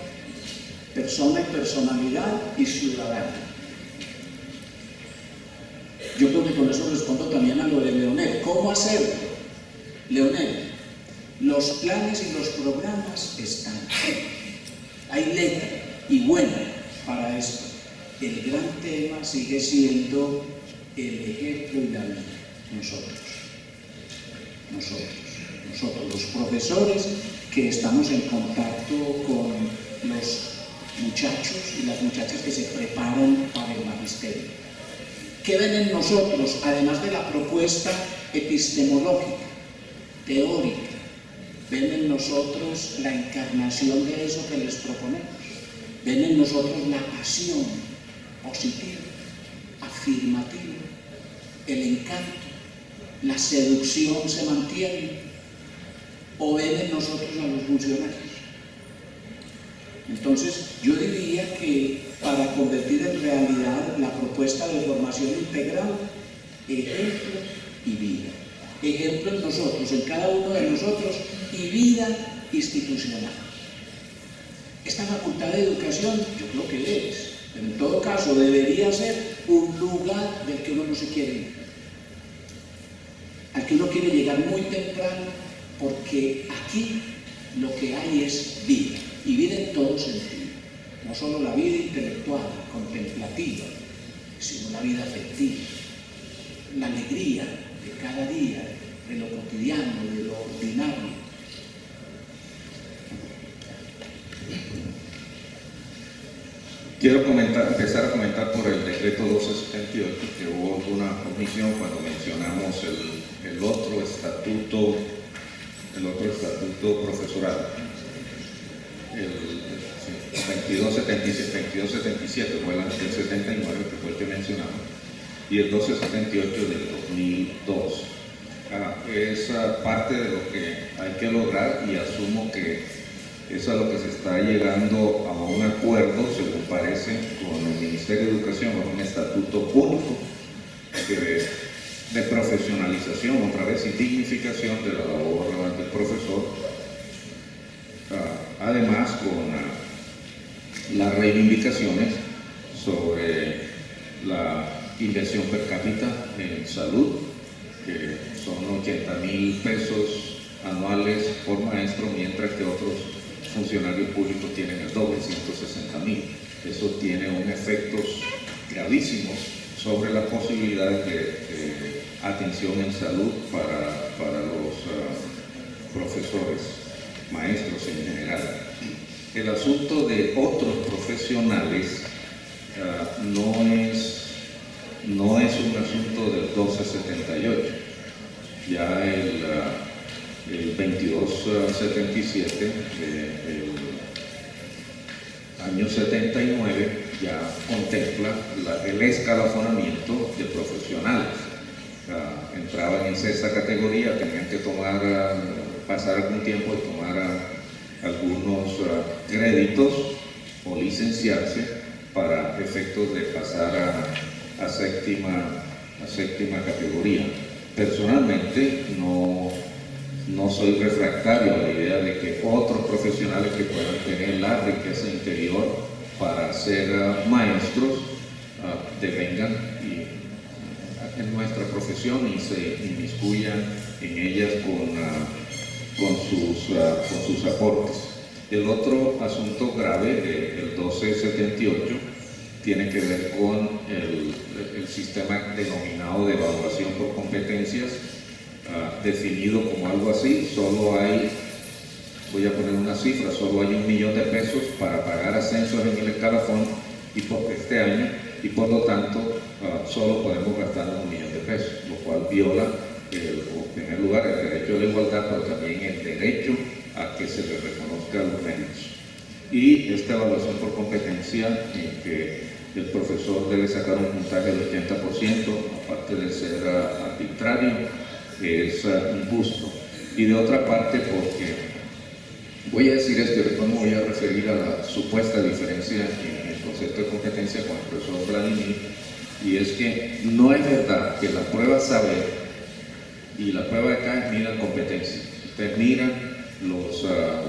persona y personalidad y ciudadana. Yo creo que con eso respondo también a lo de Leonel. ¿Cómo hacerlo? Leonel, los planes y los programas están. Hay letra y buena para esto. El gran tema sigue siendo el ejemplo y la vida. Nosotros, los profesores que estamos en contacto con los muchachos y las muchachas que se preparan para el magisterio. ¿Qué ven en nosotros, además de la propuesta epistemológica, teórica? Ven en nosotros la encarnación de eso que les proponemos. Ven en nosotros la pasión positiva, afirmativa, el encanto, la seducción se mantiene. ¿O ven en nosotros a los funcionarios? Entonces, yo diría que para convertir en realidad la propuesta de formación integral, ejemplo y vida. Ejemplo en nosotros, en cada uno de nosotros, y vida institucional. Esta Facultad de Educación, yo creo que es, pero en todo caso debería ser un lugar del que uno no se quiere ir, al que uno quiere llegar muy temprano, porque aquí lo que hay es vida, y vida en todo sentido. No solo la vida intelectual, contemplativa, sino la vida afectiva, la alegría de cada día, de lo cotidiano, de lo ordinario. Quiero empezar a comentar por el decreto 1278, que hubo una omisión cuando mencionamos el otro estatuto profesoral. El 2277 fue el 79, que fue el que mencionamos, y el 1278 del 2002. Es parte de lo que hay que lograr, y asumo que es a lo que se está llegando a un acuerdo, según parece, con el Ministerio de Educación, con un estatuto único de profesionalización, otra vez, y dignificación de la labor del profesor. Además, con las reivindicaciones sobre la inversión per cápita en salud, que son 80,000 pesos anuales por maestro, mientras que otros funcionarios públicos tienen el doble, 160,000. Eso tiene un efectos gravísimos sobre las posibilidades de atención en salud para los profesores, maestros en general. El asunto de otros profesionales no es un asunto del 1278. Ya el 2277 del año 79 ya contempla el escalafonamiento de profesionales. Entraban en sexta categoría, tenían que pasar algún tiempo y tomar algunos créditos o licenciarse para efectos de pasar a séptima categoría. Personalmente no soy refractario a la idea de que otros profesionales que puedan tener la riqueza interior para ser maestros devengan en nuestra profesión y se inmiscuyan en ellas con sus aportes. El otro asunto grave del 1278 tiene que ver con el sistema denominado de evaluación por competencias, definido como algo así. Solo hay, voy a poner una cifra, solo hay $1 millón para pagar ascensos en el escalafón y por este año, y por lo tanto solo podemos gastar $1 millón, lo cual viola, en primer lugar, el derecho a la igualdad, pero también el derecho a que se le reconozca los méritos. Y esta evaluación por competencia, en que el profesor debe sacar un puntaje del 80%, aparte de ser arbitrario, es injusto. Y de otra parte, porque voy a decir esto y después me voy a referir a la supuesta diferencia en el concepto de competencia con el profesor Vladimir, y es que no es verdad que la prueba saber y la prueba de CAE miran competencia. Ustedes miran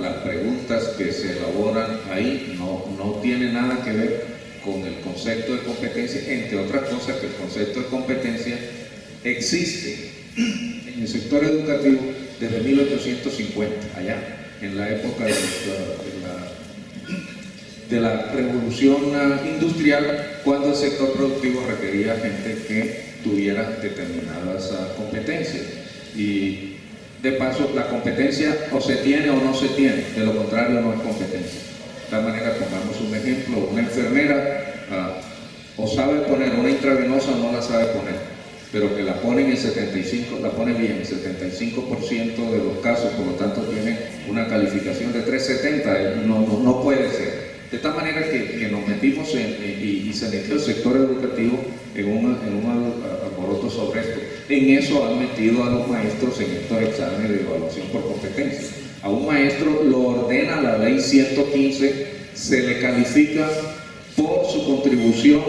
las preguntas que se elaboran ahí, no tiene nada que ver con el concepto de competencia, entre otras cosas que el concepto de competencia existe en el sector educativo desde 1850, allá, en la época de la revolución industrial, cuando el sector productivo requería gente que tuviera determinadas competencias. Y de paso, la competencia o se tiene o no se tiene, de lo contrario no es competencia. De tal manera, pongamos un ejemplo: una enfermera o sabe poner una intravenosa o no la sabe poner, pero que la pone bien en 75% de los casos, por lo tanto tiene una calificación de 370, no puede ser. De tal manera que nos metimos y se metió el sector educativo en un alboroto sobre esto. En eso han metido a los maestros en estos exámenes de evaluación por competencia. A un maestro lo ordena la ley 115, se le califica por su contribución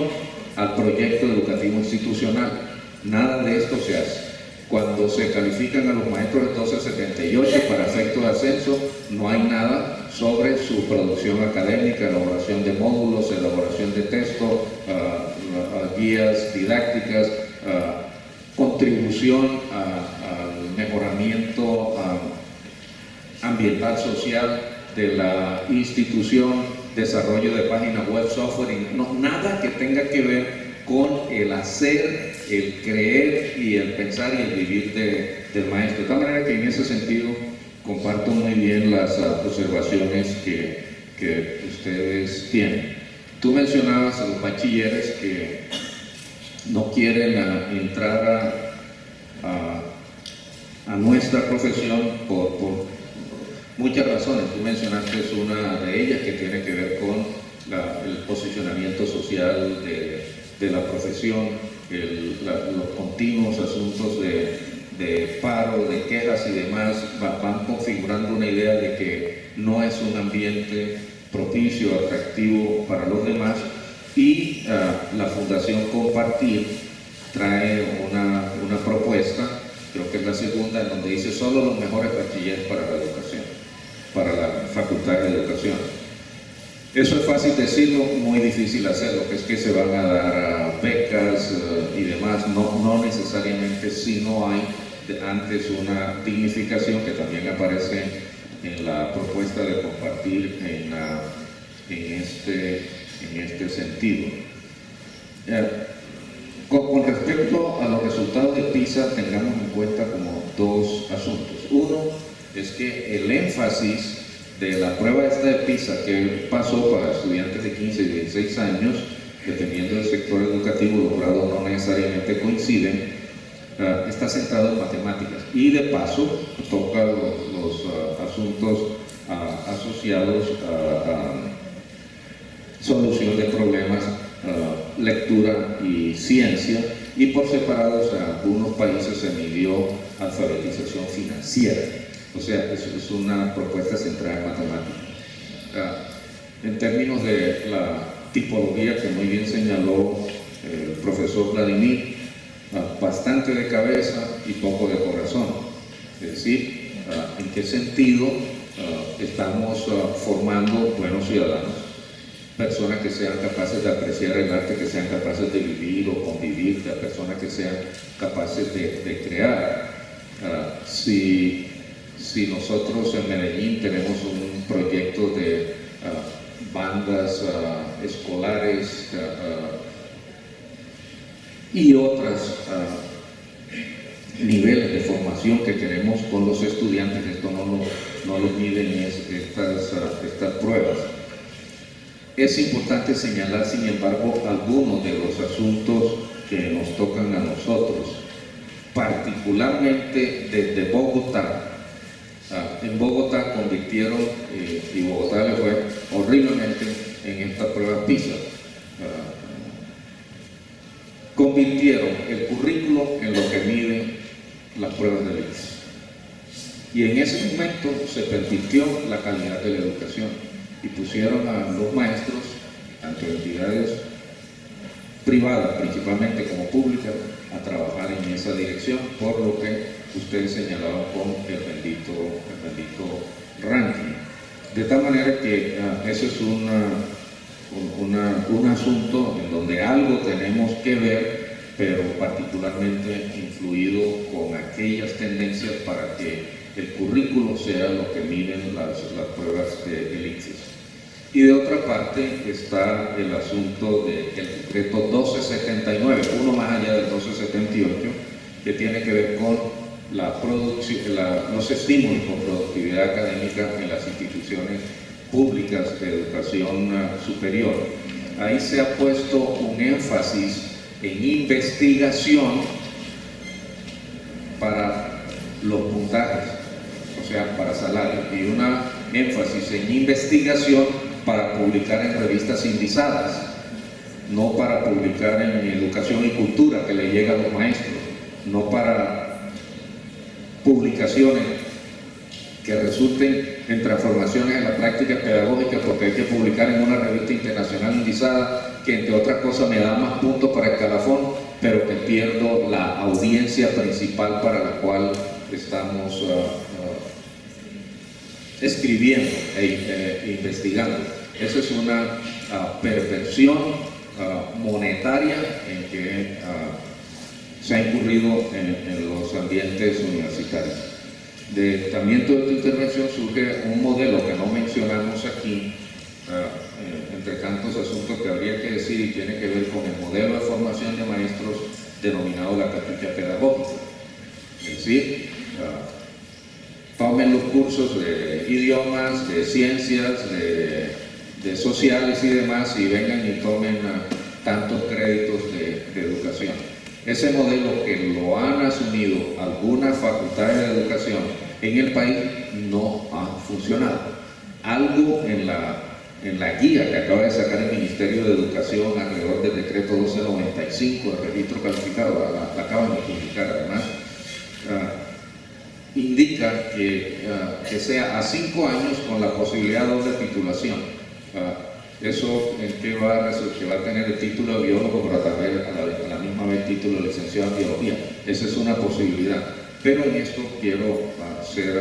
al proyecto educativo institucional. Nada de esto se hace. Cuando se califican a los maestros del 1278 para efectos de ascenso, no hay nada sobre su producción académica, elaboración de módulos, elaboración de texto, guías didácticas, contribución al mejoramiento ambiental social de la institución, desarrollo de páginas web, software, nada que tenga que ver con el hacer, el creer y el pensar y el vivir del maestro. De tal manera que en ese sentido comparto muy bien las observaciones que ustedes tienen. Tú mencionabas a los bachilleres que no quieren entrar a nuestra profesión por muchas razones. Tú mencionaste una de ellas que tiene que ver con el posicionamiento social de la profesión, los continuos asuntos de paro, de quejas y demás van configurando una idea de que no es un ambiente propicio, atractivo para los demás, y la Fundación Compartir trae una propuesta, creo que es la segunda, en donde dice solo los mejores bachilleres para la educación, para la Facultad de Educación. Eso es fácil decirlo, muy difícil hacerlo, que es que se van a dar becas y demás, no necesariamente, si no hay antes una dignificación que también aparece en la propuesta de Compartir en este sentido. Con respecto a los resultados de PISA, tengamos en cuenta como dos asuntos. Uno es que el énfasis de la prueba esta de PISA, que pasó para estudiantes de 15 y 16 años, dependiendo del sector educativo, los grados no necesariamente coinciden, está centrado en matemáticas y de paso toca los asuntos asociados a solución de problemas, lectura y ciencia, y por separado en algunos países se midió alfabetización financiera. O sea, es una propuesta centrada en matemáticas. En términos de la tipología que muy bien señaló el profesor Vladimir, bastante de cabeza y poco de corazón. Es decir, ¿en qué sentido estamos formando buenos ciudadanos? personas que sean capaces de apreciar el arte, que sean capaces de vivir o convivir, de personas que sean capaces de crear. Si nosotros en Medellín tenemos un proyecto de bandas escolares y otros niveles de formación que queremos con los estudiantes, esto no lo miden estas pruebas. Es importante señalar, sin embargo, algunos de los asuntos que nos tocan a nosotros, particularmente desde Bogotá. En Bogotá convirtieron, y Bogotá le fue horriblemente en esta prueba PISA, convirtieron el currículo en lo que miden las pruebas del ICFES. Y en ese momento se pervirtió la calidad de la educación y pusieron a los maestros, tanto entidades privadas principalmente como públicas, a trabajar en esa dirección, por lo que ustedes señalaban con el bendito ranking. De tal manera que ese es un asunto en donde algo tenemos que ver, pero particularmente influido con aquellas tendencias para que el currículo sea lo que miden las pruebas del ICFES. Y de otra parte está el asunto del decreto 1279, uno más allá del 1278, que tiene que ver con los estímulos con productividad académica en las instituciones públicas de educación superior. Ahí se ha puesto un énfasis en investigación para los puntajes, o sea, para salario, y una énfasis en investigación para publicar en revistas indizadas, no para publicar en educación y cultura que le llega a los maestros, no para publicaciones que resulten en transformaciones en la práctica pedagógica, porque hay que publicar en una revista internacional indizada que entre otras cosas me da más puntos para el escalafón, pero que pierdo la audiencia principal para la cual estamos escribiendo e investigando. Esa es una perversión monetaria en que se ha incurrido en los ambientes universitarios. También toda esta intervención surge un modelo que no mencionamos aquí, entre tantos asuntos que habría que decir, y tiene que ver con el modelo de formación de maestros denominado la cachucha pedagógica. Es decir, tomen los cursos de idiomas, de ciencias, de sociales y demás, y vengan y tomen tantos créditos de educación. Ese modelo que lo han asumido algunas facultades de educación en el país no ha funcionado. Algo en la guía que acaba de sacar el Ministerio de Educación alrededor del decreto 1295, el registro calificado, la acaban de publicar además, indica que sea a 5 años con la posibilidad de doble titulación. Eso en qué va a resultar, que va a tener el título de biólogo, pero también a la misma vez título de licenciado en biología. Esa es una posibilidad. Pero en esto quiero ser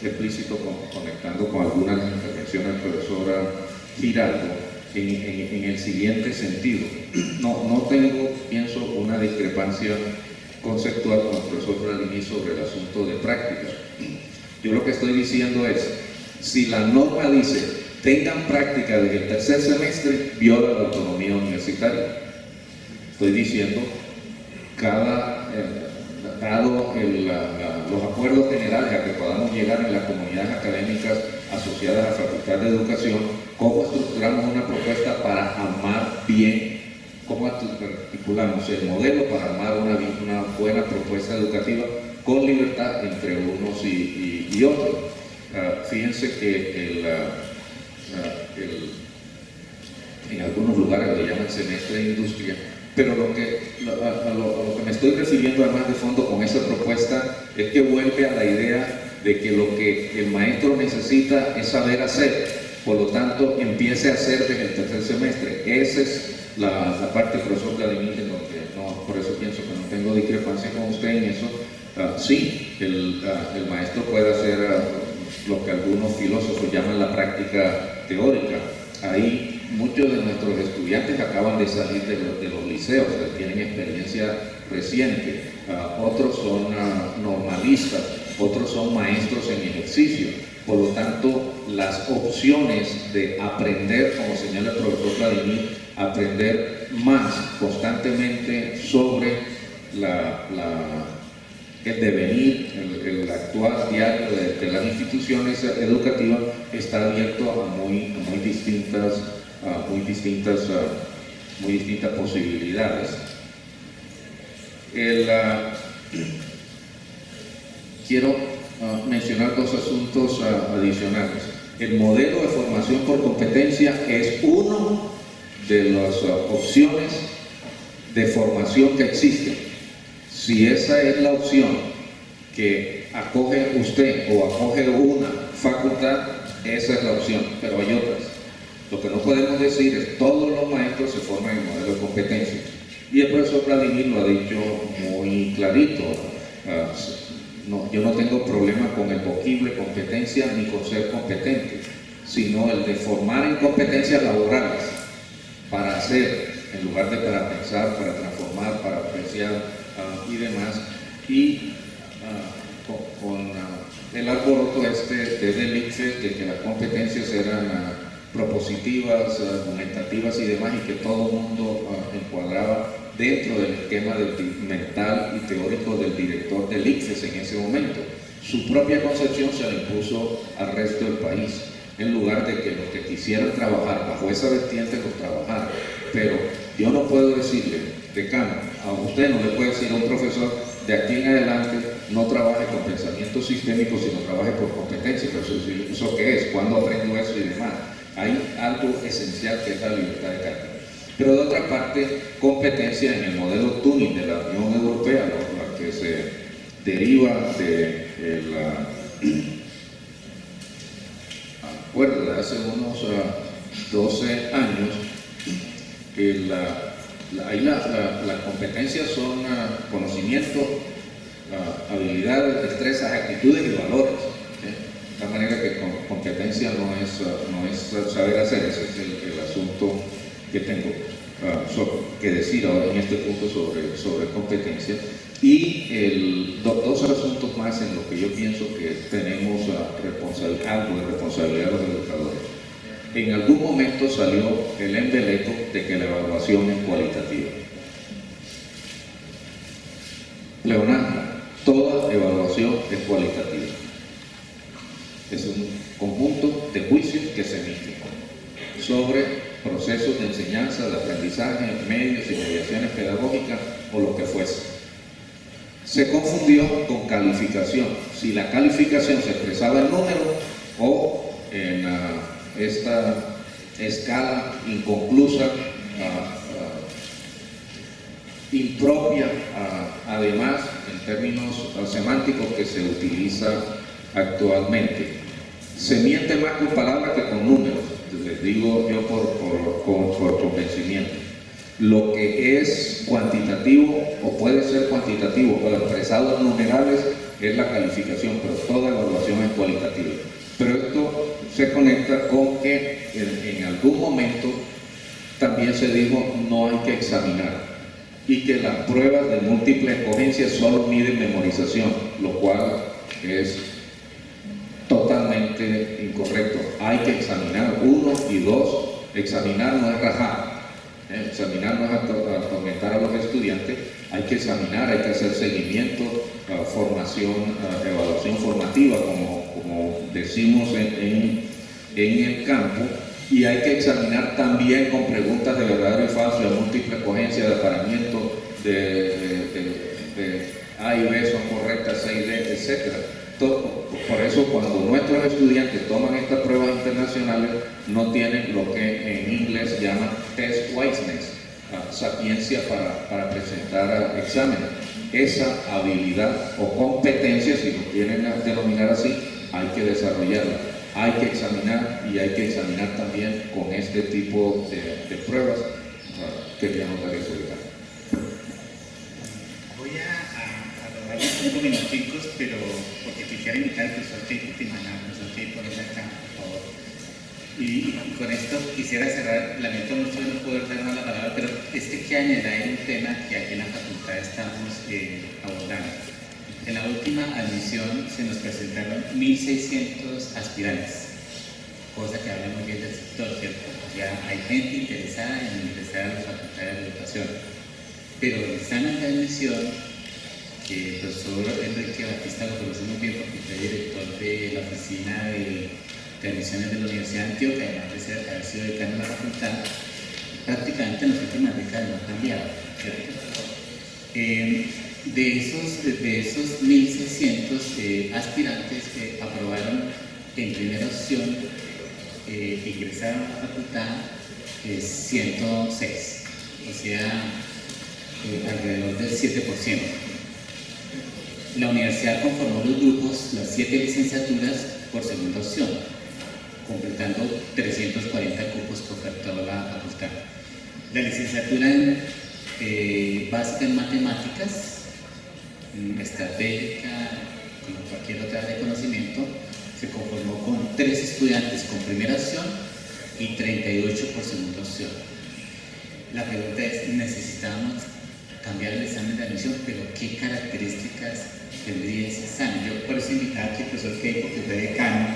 explícito conectando con algunas de las intervenciones del profesor Giraldo en el siguiente sentido. No tengo, pienso, una discrepancia conceptual con el profesor Vladimir sobre el asunto de práctica. Yo lo que estoy diciendo es, si la norma dice tengan práctica desde el tercer semestre, viola la autonomía universitaria. Estoy diciendo, dado los acuerdos generales a que podamos llegar en las comunidades académicas asociadas a la Facultad de Educación, cómo estructuramos una propuesta para armar bien, cómo articulamos el modelo para armar una buena propuesta educativa con libertad entre unos y otros. Fíjense que en algunos lugares lo llaman semestre de industria, pero a lo que me estoy refiriendo además de fondo con esa propuesta es que vuelve a la idea de que lo que el maestro necesita es saber hacer, por lo tanto empiece a hacer desde el tercer semestre. Esa es la parte del profesor Vladimir, en donde por eso pienso que no tengo discrepancia con usted en eso. Sí, el maestro puede hacer lo que algunos filósofos llaman la práctica teórica. Ahí muchos de nuestros estudiantes acaban de salir de los liceos, tienen experiencia reciente, otros son normalistas, otros son maestros en ejercicio. Por lo tanto, las opciones de aprender, como señala el profesor Vladimir, aprender más constantemente sobre el devenir, el actuar diario de las instituciones educativas, está abierto a muy distintas posibilidades. Quiero mencionar dos asuntos adicionales. El modelo de formación por competencia es uno de las opciones de formación que existen. Si esa es la opción que acoge usted o acoge una facultad, esa es la opción, pero hay otras. Lo que no podemos decir es todos los maestros se forman en modelo de competencia. Y el profesor Vladimir lo ha dicho muy clarito. Yo no tengo problema con el voquible competencia ni con ser competente, sino el de formar en competencias laborales para hacer, en lugar de para pensar, para transformar, para apreciar y demás. Y con el alboroto desde el ICFES de que las competencias eran propositivas, argumentativas y demás, y que todo el mundo encuadraba dentro del esquema mental y teórico del director del ICFES en ese momento. Su propia concepción se la impuso al resto del país, en lugar de que los que quisieran trabajar bajo esa vertiente los trabajaran. Pero yo no puedo decirle, decano, a usted no le puede decir a un profesor, de aquí en adelante no trabaje con pensamiento sistémico, sino trabaje por competencia. Pero ¿eso qué es? ¿Cuándo aprendo eso y demás? Hay algo esencial que es la libertad de cátedra. Pero de otra parte, competencia en el modelo Turing de la Unión Europea, la que se deriva de acuerdo de hace unos 12 años, que las competencias son conocimiento, habilidades, destrezas, actitudes y valores. De tal manera que competencia no es saber hacer, ese es el asunto que tengo que decir ahora en este punto sobre competencia. Y dos asuntos más en los que yo pienso que tenemos algo de responsabilidad los educadores. En algún momento salió el embeleco de que la evaluación es cualitativa. Leonardo, toda evaluación es cualitativa. Es un conjunto de juicios que se emiten sobre procesos de enseñanza, de aprendizaje, medios y mediaciones pedagógicas o lo que fuese. Se confundió con calificación. Si la calificación se expresaba en números o en esta escala inconclusa, impropia, además, en términos semánticos que se utiliza actualmente. Se miente más con palabras que con números, les digo yo por convencimiento. Lo que es cuantitativo o puede ser cuantitativo o expresado en numerables es la calificación, pero toda evaluación es cualitativa. Pero esto se conecta con que en algún momento también se dijo no hay que examinar y que las pruebas de múltiple escogencia solo miden memorización, lo cual es totalmente incorrecto. Hay que examinar, uno, y dos, examinar no es rajar, examinar no es atormentar a los estudiantes, hay que examinar, hay que hacer seguimiento, formación, evaluación formativa, como decimos en el campo, y hay que examinar también con preguntas de verdadero y falso, de múltiple escogencia, de aparamiento, de A y B son correctas, C y D, etc. Por eso cuando nuestros estudiantes toman estas pruebas internacionales no tienen lo que en inglés llaman test wiseness, sapiencia para presentar exámenes. Esa habilidad o competencia, si lo quieren denominar así, hay que desarrollarla, hay que examinar y hay que examinar también con este tipo de pruebas. Quería anotar eso, Voy a robar 5 minuticos, pero porque quisiera invitar al profesor Chico Timaná, profesor Chico, por acá, por favor. Y con esto quisiera cerrar, lamento mucho no poder dar más la palabra, pero es que hay un tema que aquí en la facultad estamos abordando. En la última admisión se nos presentaron 1.600 aspirantes, cosa que habla muy bien del sector, ¿cierto? Ya hay gente interesada en ingresar a la facultad de educación, pero el examen de admisión, que el profesor Enrique Batista lo conoce muy bien porque fue director de la oficina de admisiones de la Universidad de Antioquia, además de haber sido decano de la facultad, prácticamente en las últimas décadas no ha cambiado, ¿cierto? De esos 1.600 aspirantes aprobaron en primera opción ingresaron a la facultad 106, o sea, alrededor del 7%. La universidad conformó los grupos, las 7 licenciaturas por segunda opción, completando 340 cupos que ofertó la facultad. La licenciatura básica en matemáticas, estratégica, como cualquier otra de conocimiento, se conformó con 3 estudiantes con primera opción y 38 por segunda opción. La pregunta es, necesitamos cambiar el examen de admisión, pero ¿qué características tendría ese examen? Yo por eso invitaba aquí al profesor Keiko, que fue decano,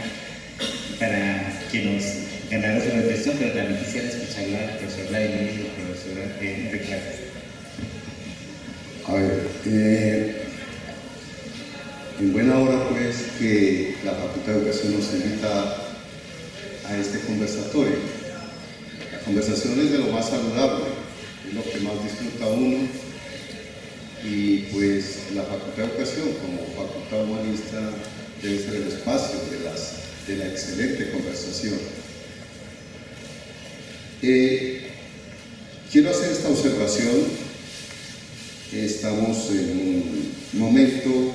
para que nos ganara su reflexión, pero también quisiera escuchar a la profesora Vladimir y la profesora Enrique. A ver, en buena hora pues que la Facultad de Educación nos invita a este conversatorio. La conversación es de lo más saludable, es lo que más disfruta uno, y pues la Facultad de Educación como facultad humanista debe ser el espacio de la excelente conversación. Quiero hacer esta observación. Estamos en un momento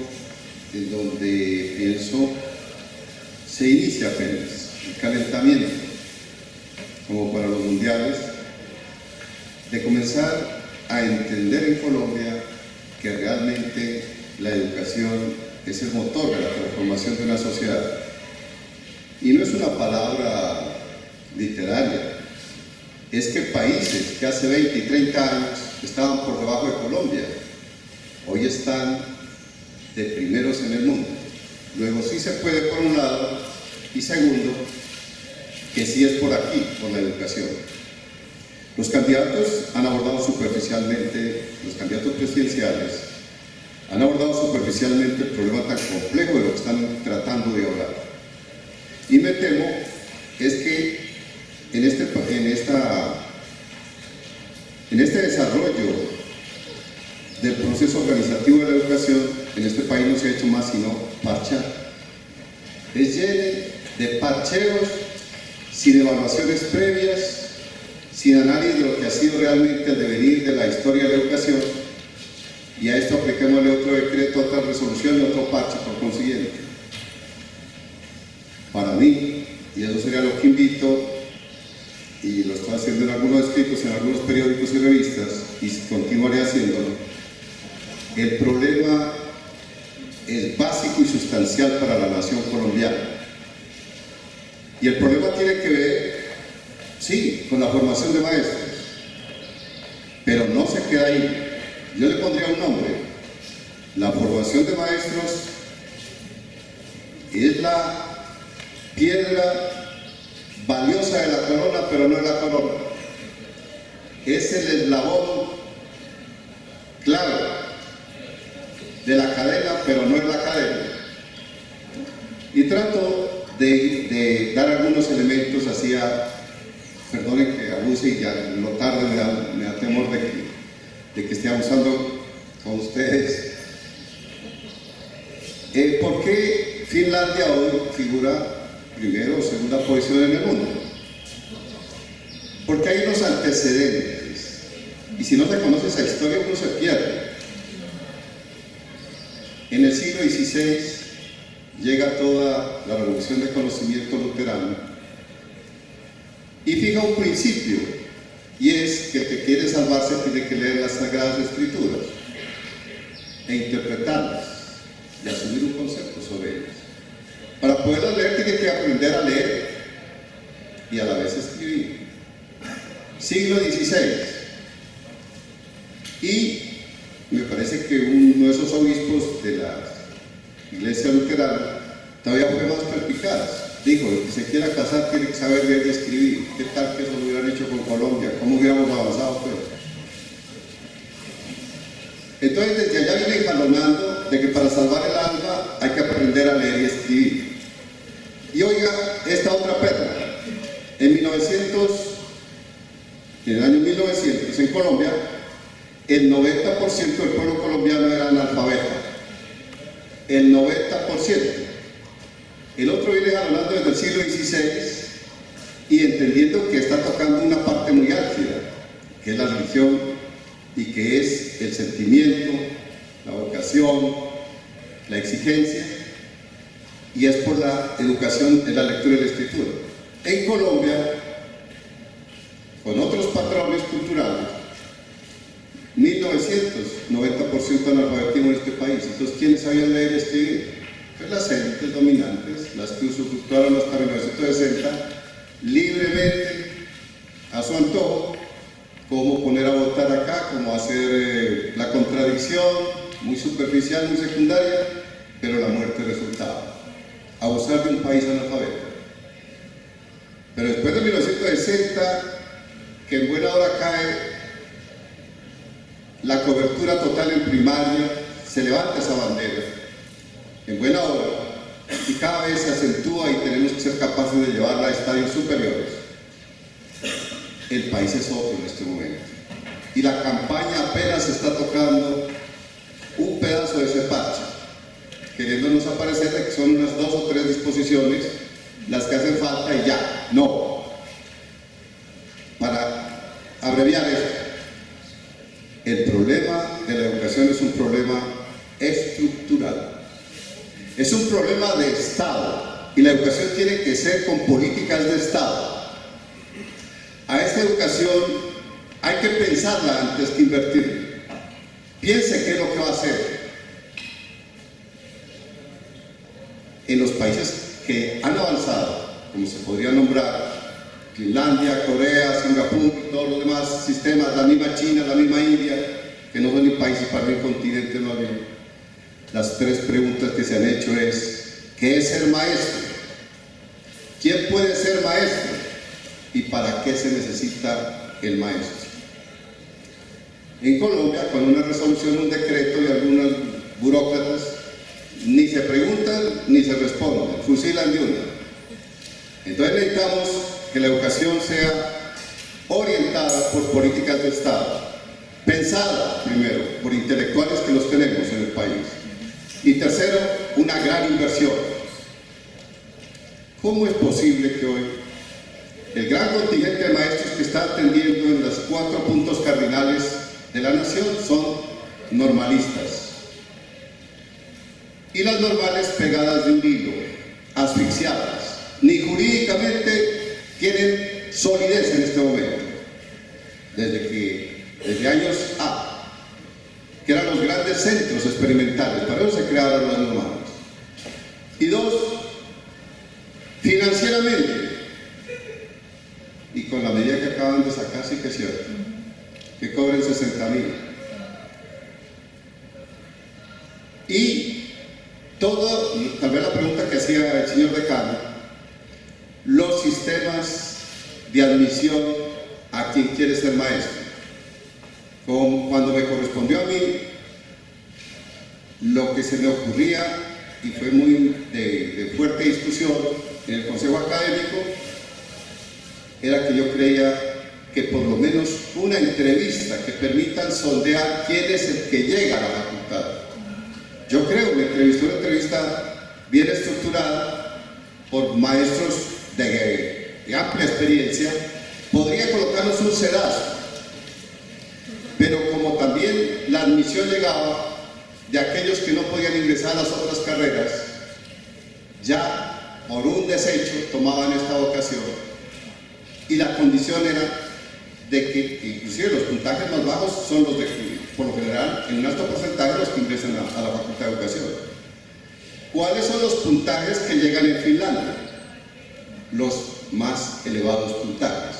en donde pienso se inicia apenas el calentamiento, como para los mundiales, de comenzar a entender en Colombia que realmente la educación es el motor de la transformación de una sociedad. Y no es una palabra literaria, es que países que hace 20 y 30 años estaban por debajo de Colombia, hoy están de primeros en el mundo. Luego sí se puede por un lado, y segundo, que sí es por aquí, por la educación. Los candidatos han abordado superficialmente, los candidatos presidenciales, han abordado superficialmente el problema tan complejo de lo que están tratando de hablar. Y me temo es que en este desarrollo del proceso organizativo de la educación, en este país no se ha hecho más sino parchar. Es lleno de parcheos, sin evaluaciones previas, sin análisis de lo que ha sido realmente el devenir de la historia de la educación, y a esto apliquémosle otro decreto, otra resolución y otro parche por consiguiente. Para mí, y eso sería lo que invito, y lo estoy haciendo en algunos escritos, en algunos periódicos y revistas, y continuaré haciéndolo, el problema es básico y sustancial para la nación colombiana. Y el problema tiene que ver, sí, con la formación de maestros, pero no se queda ahí. Yo le pondría un nombre. La formación de maestros es la piedra valiosa de la corona, pero no es la corona. Es el eslabón clave de la cadena, pero no es la cadena. Y trato de dar algunos elementos hacia, perdonen que abuse y ya lo tarde me da temor de que esté abusando con ustedes. ¿Por qué Finlandia hoy figura primero o segunda posición en el mundo? Porque hay unos antecedentes, y si no se conoce esa historia uno se pierde. En el siglo XVI llega toda la revolución de conocimiento luterano y fija un principio, y es que el que quiere salvarse tiene que leer las Sagradas Escrituras e interpretarlas y asumir un concepto sobre ellas. Para poderlas leer tiene que aprender a leer. y a la vez escribir. Siglo XVI. Y me parece que uno de esos obispos de la Iglesia Luterana todavía fue más perspicaz. Dijo, el que se quiera casar tiene que saber leer y escribir. ¿Qué tal que eso lo hubieran hecho con Colombia? ¿Cómo hubiéramos avanzado pues? Entonces desde allá viene jalonando de que para salvar el alma hay que aprender a leer y escribir. Y oiga esta otra perla. En el año 1900 en Colombia, el 90% del pueblo colombiano era analfabeta. El 90%. El otro viene jalonando desde el siglo XVI y entendiendo que está tocando una parte muy álgida, que es la religión y que es el sentimiento, la vocación, la exigencia, y es por la educación en la lectura y la escritura. En Colombia, con otros patrones culturales, 1900, 90% de analfabetismo en este país. Entonces, ¿quiénes sabían leer y escribir? Pues las élites dominantes, las que usufructuaron hasta 1960, libremente, a su antojo, cómo poner a votar acá, cómo hacer la contradicción, muy superficial, muy secundaria, pero la muerte resultaba. Abusar de un país analfabeto. Pero después de 1960, que en buena hora cae la cobertura total en primaria, se levanta esa bandera, en buena hora, y cada vez se acentúa y tenemos que ser capaces de llevarla a estadios superiores. El país es otro en este momento. Y la campaña apenas está tocando un pedazo de ese parche, queriéndonos aparecer de que son unas 2 o 3 disposiciones las que hacen falta y ya. No. Para abreviar esto, el problema de la educación es un problema estructural. Es un problema de Estado y la educación tiene que ser con políticas de Estado. A esta educación hay que pensarla antes que invertir. Piense qué es lo que va a hacer. En los países que han avanzado, como se podría nombrar, Finlandia, Corea, Singapur, todos los demás sistemas, la misma China, la misma India, que no son ni países para el continente, no había. Las 3 preguntas que se han hecho es, ¿qué es ser maestro? ¿Quién puede ser maestro? ¿Y para qué se necesita el maestro? En Colombia, con una resolución, un decreto y algunos burócratas, ni se preguntan ni se responden, fusilan de una. Entonces necesitamos que la educación sea orientada por políticas de Estado, pensada primero por intelectuales que los tenemos en el país, y tercero, una gran inversión. ¿Cómo es posible que hoy el gran contingente de maestros que está atendiendo en los 4 puntos cardinales de la nación son normalistas? Y las normales pegadas de un hilo, asfixiadas, ni jurídicamente tienen solidez en este momento. Desde años A, que eran los grandes centros experimentales, para eso se crearon las normales. Y 2, financieramente, y con la medida que acaban de sacar, sí que es cierto, que cobren 60.000. Y todo, tal vez la pregunta que hacía el señor decano, los sistemas de admisión a quien quiere ser maestro. Cuando me correspondió a mí, lo que se me ocurría, y fue muy de fuerte discusión en el Consejo Académico, era que yo creía que por lo menos una entrevista que permitan sondear quién es el que llega a la facultad. Yo creo que una entrevista bien estructurada por maestros de amplia experiencia podría colocarnos un sedazo, pero como también la admisión llegaba de aquellos que no podían ingresar a las otras carreras, ya por un desecho tomaban esta vocación, y la condición era de que inclusive los puntajes más bajos son los de, por lo general, en un alto porcentaje los que ingresan a la Facultad de Educación. ¿Cuáles son los puntajes que llegan en Finlandia? Los más elevados puntajes.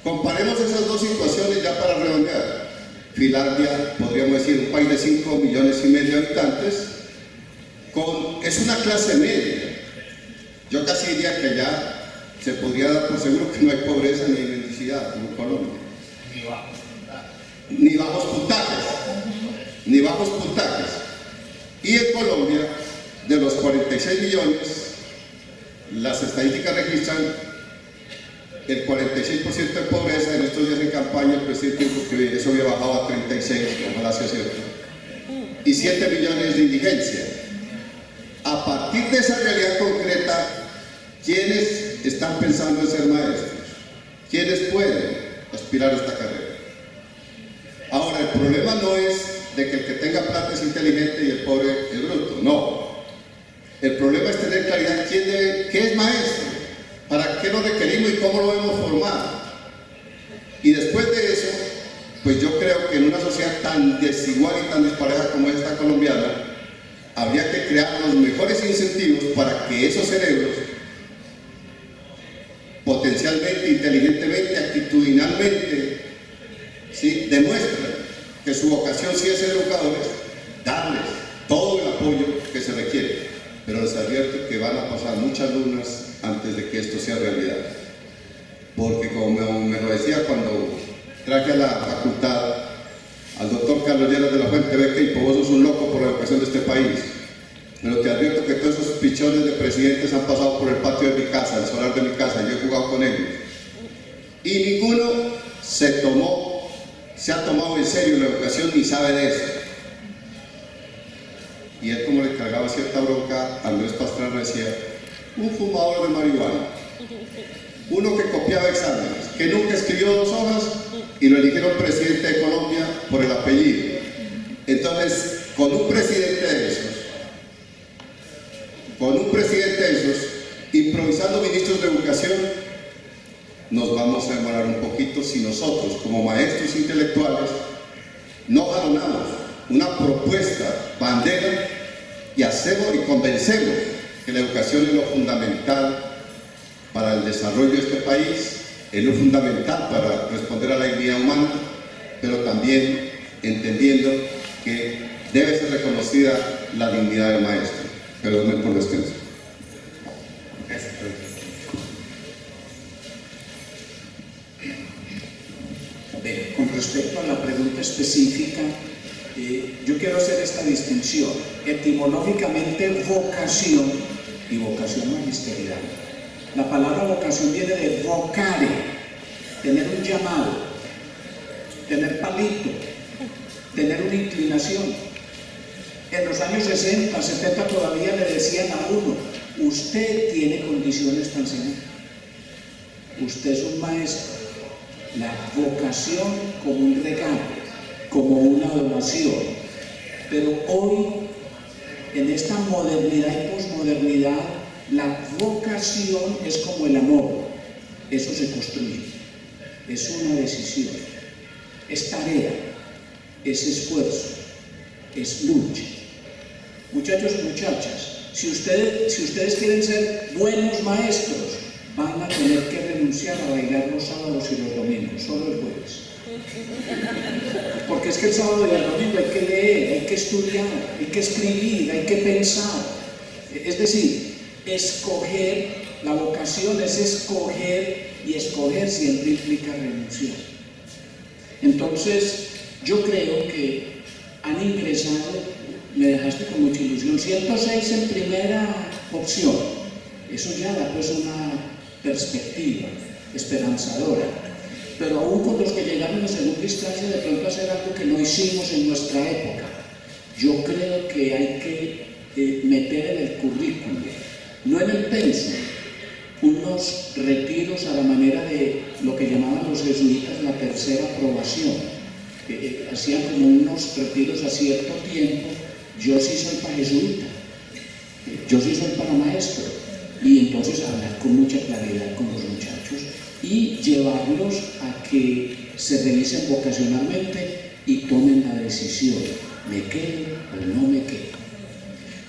Comparemos esas dos situaciones ya para redondear. Finlandia, podríamos decir, un país de 5,5 millones de habitantes, es una clase media. Yo casi diría que allá se podría dar por seguro que no hay pobreza ni mendicidad como en Colombia. Ni bajos puntajes. Y en Colombia, de los 46 millones, las estadísticas registran el 46% de pobreza. En estos días en campaña el presidente dijo que eso había bajado a 36, ojalá sea cierto, y 7 millones de indigencia. A partir de esa realidad concreta, ¿quiénes están pensando en ser maestros? ¿Quiénes pueden aspirar a esta carrera? Ahora, el problema no es de que el que tenga plata es inteligente y el pobre es bruto, no. El problema es tener claridad qué es maestro, para qué lo requerimos y cómo lo debemos formar. Y después de eso, pues yo creo que en una sociedad tan desigual y tan dispareja como esta colombiana, habría que crear los mejores incentivos para que esos cerebros, potencialmente, inteligentemente, actitudinalmente, ¿sí?, demuestren que su vocación sí es ser educadores, darles todo el apoyo que se requiere. Pero les advierto que van a pasar muchas lunas antes de que esto sea realidad. Porque como me lo decía cuando traje a la facultad al doctor Carlos Lleras de la Fuente, ve que vos sos un loco por la educación de este país. Pero te advierto que todos esos pichones de presidentes han pasado por el patio de mi casa, el solar de mi casa, yo he jugado con ellos. Y ninguno se ha tomado en serio la educación ni sabe de eso. Y él, como le cargaba cierta bronca, Andrés Pastrana decía, un fumador de marihuana, uno que copiaba exámenes, que nunca escribió 2 hojas y lo eligieron presidente de Colombia por el apellido. Entonces, con un presidente de esos, improvisando ministros de educación, nos vamos a demorar un poquito si nosotros, como maestros intelectuales, no jalonamos una propuesta bandera y hacemos y convencemos que la educación es lo fundamental para el desarrollo de este país, es lo fundamental para responder a la dignidad humana, pero también entendiendo que debe ser reconocida la dignidad del maestro. Perdónenme por lo extenso. Con respecto a la pregunta específica, yo quiero hacer esta distinción. Etimológicamente, vocación y vocación magisterial. La palabra vocación viene de vocare, tener un llamado, tener palito, tener una inclinación. En los años 60, 70 todavía le decían a uno, usted tiene condiciones para enseñar, usted es un maestro. La vocación como un regalo, como una donación. Pero hoy, en esta modernidad y posmodernidad, la vocación es como el amor. Eso se construye, es una decisión, es tarea, es esfuerzo, es lucha. Muchachos y muchachas, si ustedes quieren ser buenos maestros, van a tener que renunciar a bailar los sábados y los domingos, solo el jueves. Porque es que el sábado y el domingo hay que leer, hay que estudiar, hay que escribir, hay que pensar. Es decir, escoger, la vocación es escoger, y escoger siempre implica renunciar. Entonces, yo creo que han ingresado, me dejaste con mucha ilusión, 106 en primera opción. Eso ya da pues una perspectiva esperanzadora, pero aún con los que llegaron en segunda instancia, de pronto hacer algo que no hicimos en nuestra época. Yo creo que hay que meter en el currículo, no en el pensum, unos retiros a la manera de lo que llamaban los jesuitas la tercera aprobación, que hacían como unos retiros a cierto tiempo. Yo sí soy para jesuita, yo sí soy para maestro. Y entonces hablar con mucha claridad con los muchachos y llevarlos a que se revisen vocacionalmente y tomen la decisión, ¿me quedo o no me quedo?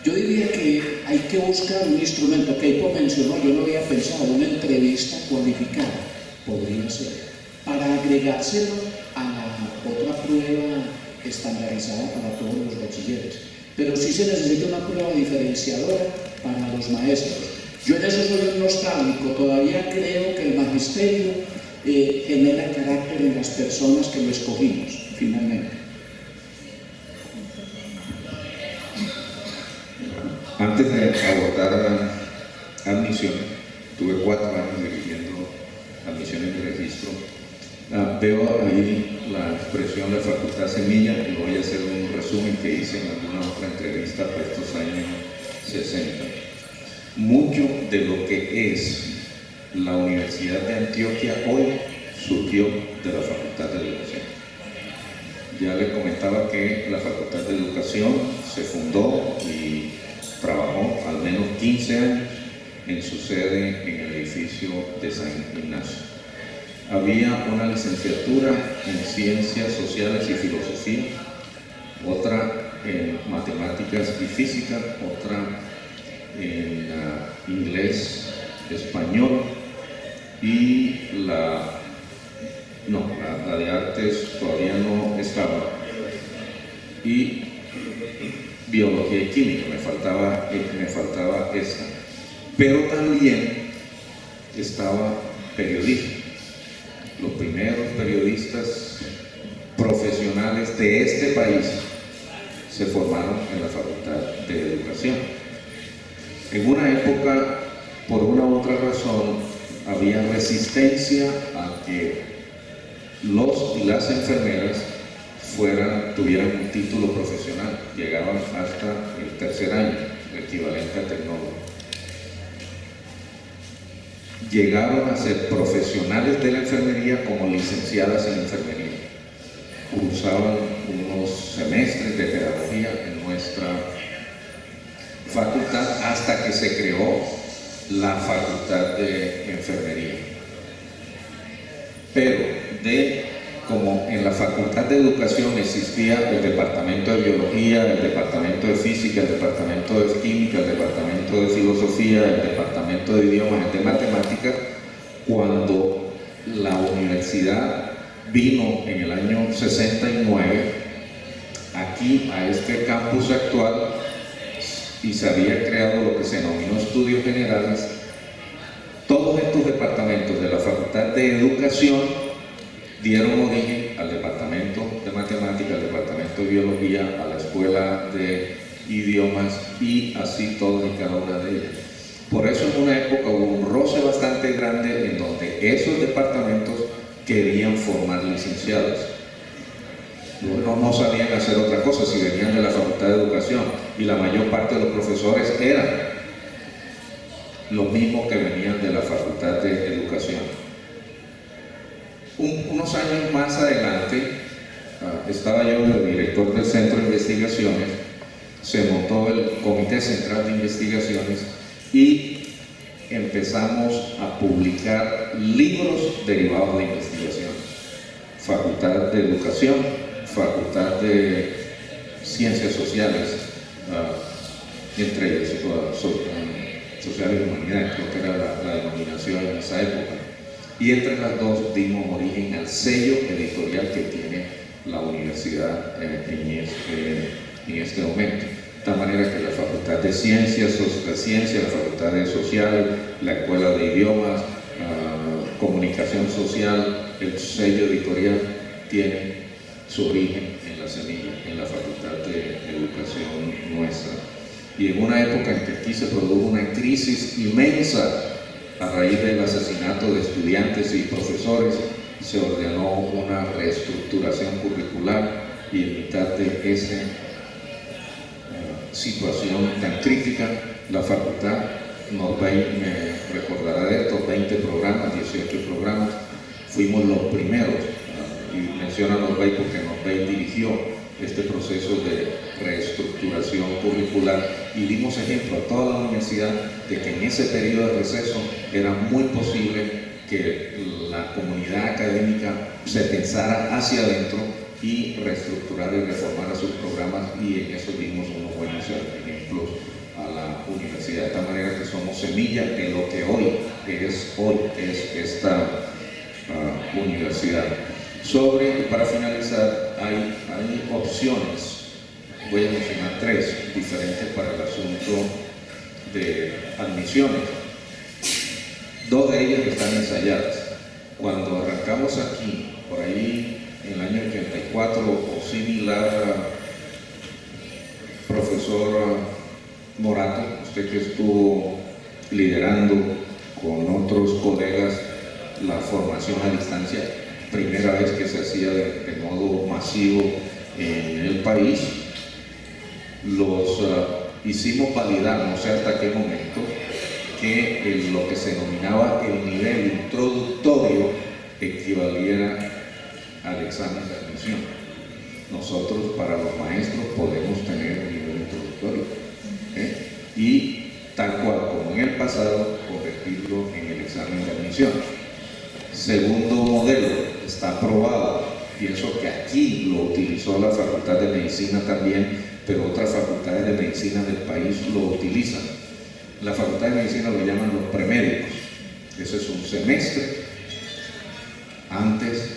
Yo diría que hay que buscar un instrumento que Ipo mencionó, yo no había pensado, una entrevista cualificada, podría ser, para agregárselo a la otra prueba estandarizada para todos los bachilleres. Pero sí se necesita una prueba diferenciadora para los maestros. Yo en eso soy un nostálgico, todavía creo que el magisterio genera carácter en las personas que lo escogimos, finalmente. Antes de abordar admisión, tuve 4 años dirigiendo admisiones de registro. Veo ahí la expresión de Facultad Semilla y voy a hacer un resumen que hice en alguna otra entrevista por estos años 60. Mucho de lo que es la Universidad de Antioquia hoy surgió de la Facultad de Educación. Ya les comentaba que la Facultad de Educación se fundó y trabajó al menos 15 años en su sede en el edificio de San Ignacio. Había una licenciatura en Ciencias Sociales y Filosofía, otra en Matemáticas y Física, otra en Inglés, Español y la de Artes todavía no estaba, y Biología y Química, me faltaba esta, pero también estaba Periodismo. Los primeros periodistas profesionales de este país se formaron en la Facultad de Educación. En una época, por una u otra razón, había resistencia a que los y las enfermeras tuvieran un título profesional, llegaban hasta el 3er año, el equivalente a tecnólogo. Llegaron a ser profesionales de la enfermería como licenciadas en enfermería. Cursaban unos semestres de pedagogía en nuestra facultad hasta que se creó la Facultad de Enfermería. Pero como en la Facultad de Educación existía el Departamento de Biología, el Departamento de Física, el Departamento de Química, el Departamento de Filosofía, el Departamento de Idiomas, el de Matemáticas, cuando la universidad vino en el año 69 aquí a este campus actual y se había creado lo que se denominó Estudios Generales, todos estos departamentos de la Facultad de Educación dieron origen al Departamento de Matemáticas, al Departamento de Biología, a la Escuela de Idiomas y así todas y cada una de ellas. Por eso en una época hubo un roce bastante grande en donde esos departamentos querían formar licenciados. No sabían hacer otra cosa si venían de la Facultad de Educación, y la mayor parte de los profesores eran los mismos que venían de la Facultad de Educación. Unos años más adelante, estaba yo de director del Centro de Investigaciones, se montó el Comité Central de Investigaciones y empezamos a publicar libros derivados de investigación. Facultad de Educación, Facultad de Ciencias Sociales, entre ellas Sociales y Humanidades, creo que era la denominación en esa época. Y entre las dos dimos origen al sello editorial que tiene la universidad en este momento. De tal manera que la Facultad de Ciencias, la Facultad de Sociales, la Escuela de Idiomas, Comunicación Social, el sello editorial tiene su origen en la semilla, en la Facultad de Educación nuestra. Y en una época en que aquí se produjo una crisis inmensa a raíz del asesinato de estudiantes y profesores, se ordenó una reestructuración curricular y en mitad de esa situación tan crítica, la facultad, Norbey me recordará de estos 20 programas, 18 programas, fuimos los primeros, y menciona Norbey porque Norbey dirigió este proceso de reestructuración curricular y dimos ejemplo a toda la universidad de que en ese periodo de receso era muy posible que la comunidad académica se pensara hacia adentro y reestructurar y reformar a sus programas, y en eso dimos unos buenos ejemplos a la universidad, de tal manera que somos semilla de lo que hoy es esta universidad. Para finalizar, hay opciones, voy a mencionar 3 diferentes para el asunto de admisiones. 2 de ellas están ensayadas. Cuando arrancamos aquí, por ahí en el año 84 o similar, profesor Morato, usted que estuvo liderando con otros colegas la formación a distancia, primera vez que se hacía de modo masivo en el país, los hicimos validar, no sé hasta qué momento, que lo que se denominaba el nivel introductorio equivaliera al examen de admisión. Nosotros, para los maestros, podemos tener un nivel introductorio, y tal cual como en el pasado, convertirlo en el examen de admisión. Segundo modelo, está aprobado, pienso que aquí lo utilizó la Facultad de Medicina también, pero otras facultades de medicina del país lo utilizan. La Facultad de Medicina lo llaman los premédicos. Ese es un semestre antes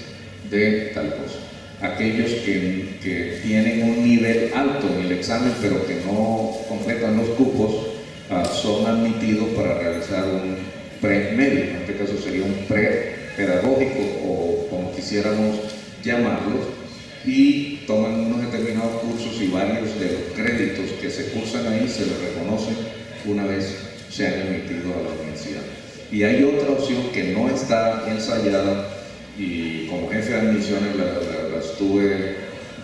de tal cosa. Aquellos que tienen un nivel alto en el examen, pero que no completan los cupos, son admitidos para realizar un premédico. En este caso sería un prepedagógico, o como quisiéramos llamarlos, y toman unos determinados cursos, y varios de los créditos que se cursan ahí se les reconocen una vez se han emitido a la universidad. Y hay otra opción que no está ensayada, y como jefe de admisiones la estuve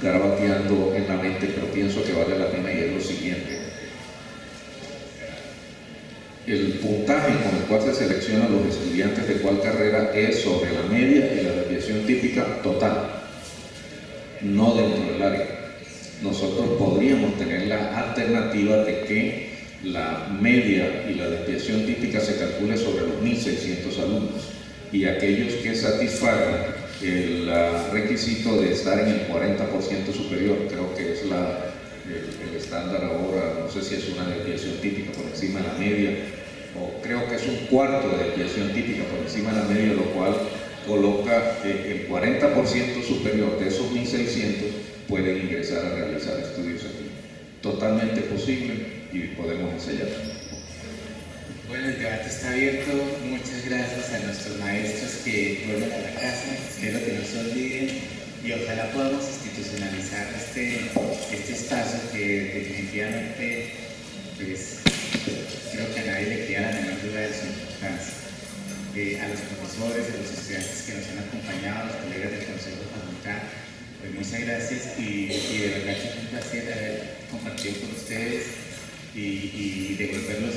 garabateando en la mente, pero pienso que vale la pena, y es lo siguiente. El puntaje con el cual se seleccionan los estudiantes de cuál carrera es sobre la media y la desviación típica total, no dentro del área. Nosotros podríamos tener la alternativa de que la media y la desviación típica se calcule sobre los 1.600 alumnos, y aquellos que satisfagan el requisito de estar en el 40% superior, creo que es el estándar ahora, no sé si es una desviación típica por encima de la media, o creo que es un cuarto de desviación típica por encima de la media, lo cual coloca el 40% superior de esos 1.600 pueden ingresar a realizar estudios aquí. Totalmente posible, y podemos ensayar. Bueno, el debate está abierto. Muchas gracias a nuestros maestros que vuelven a la casa. Espero que no se olviden, y ojalá podamos institucionalizar este espacio que definitivamente, pues, creo que a nadie le queda la menor duda de su importancia. A los profesores, a los estudiantes que nos han acompañado, a los colegas del Consejo de Facultad, pues muchas gracias, y de verdad que es un placer haber compartido con ustedes y devolverlos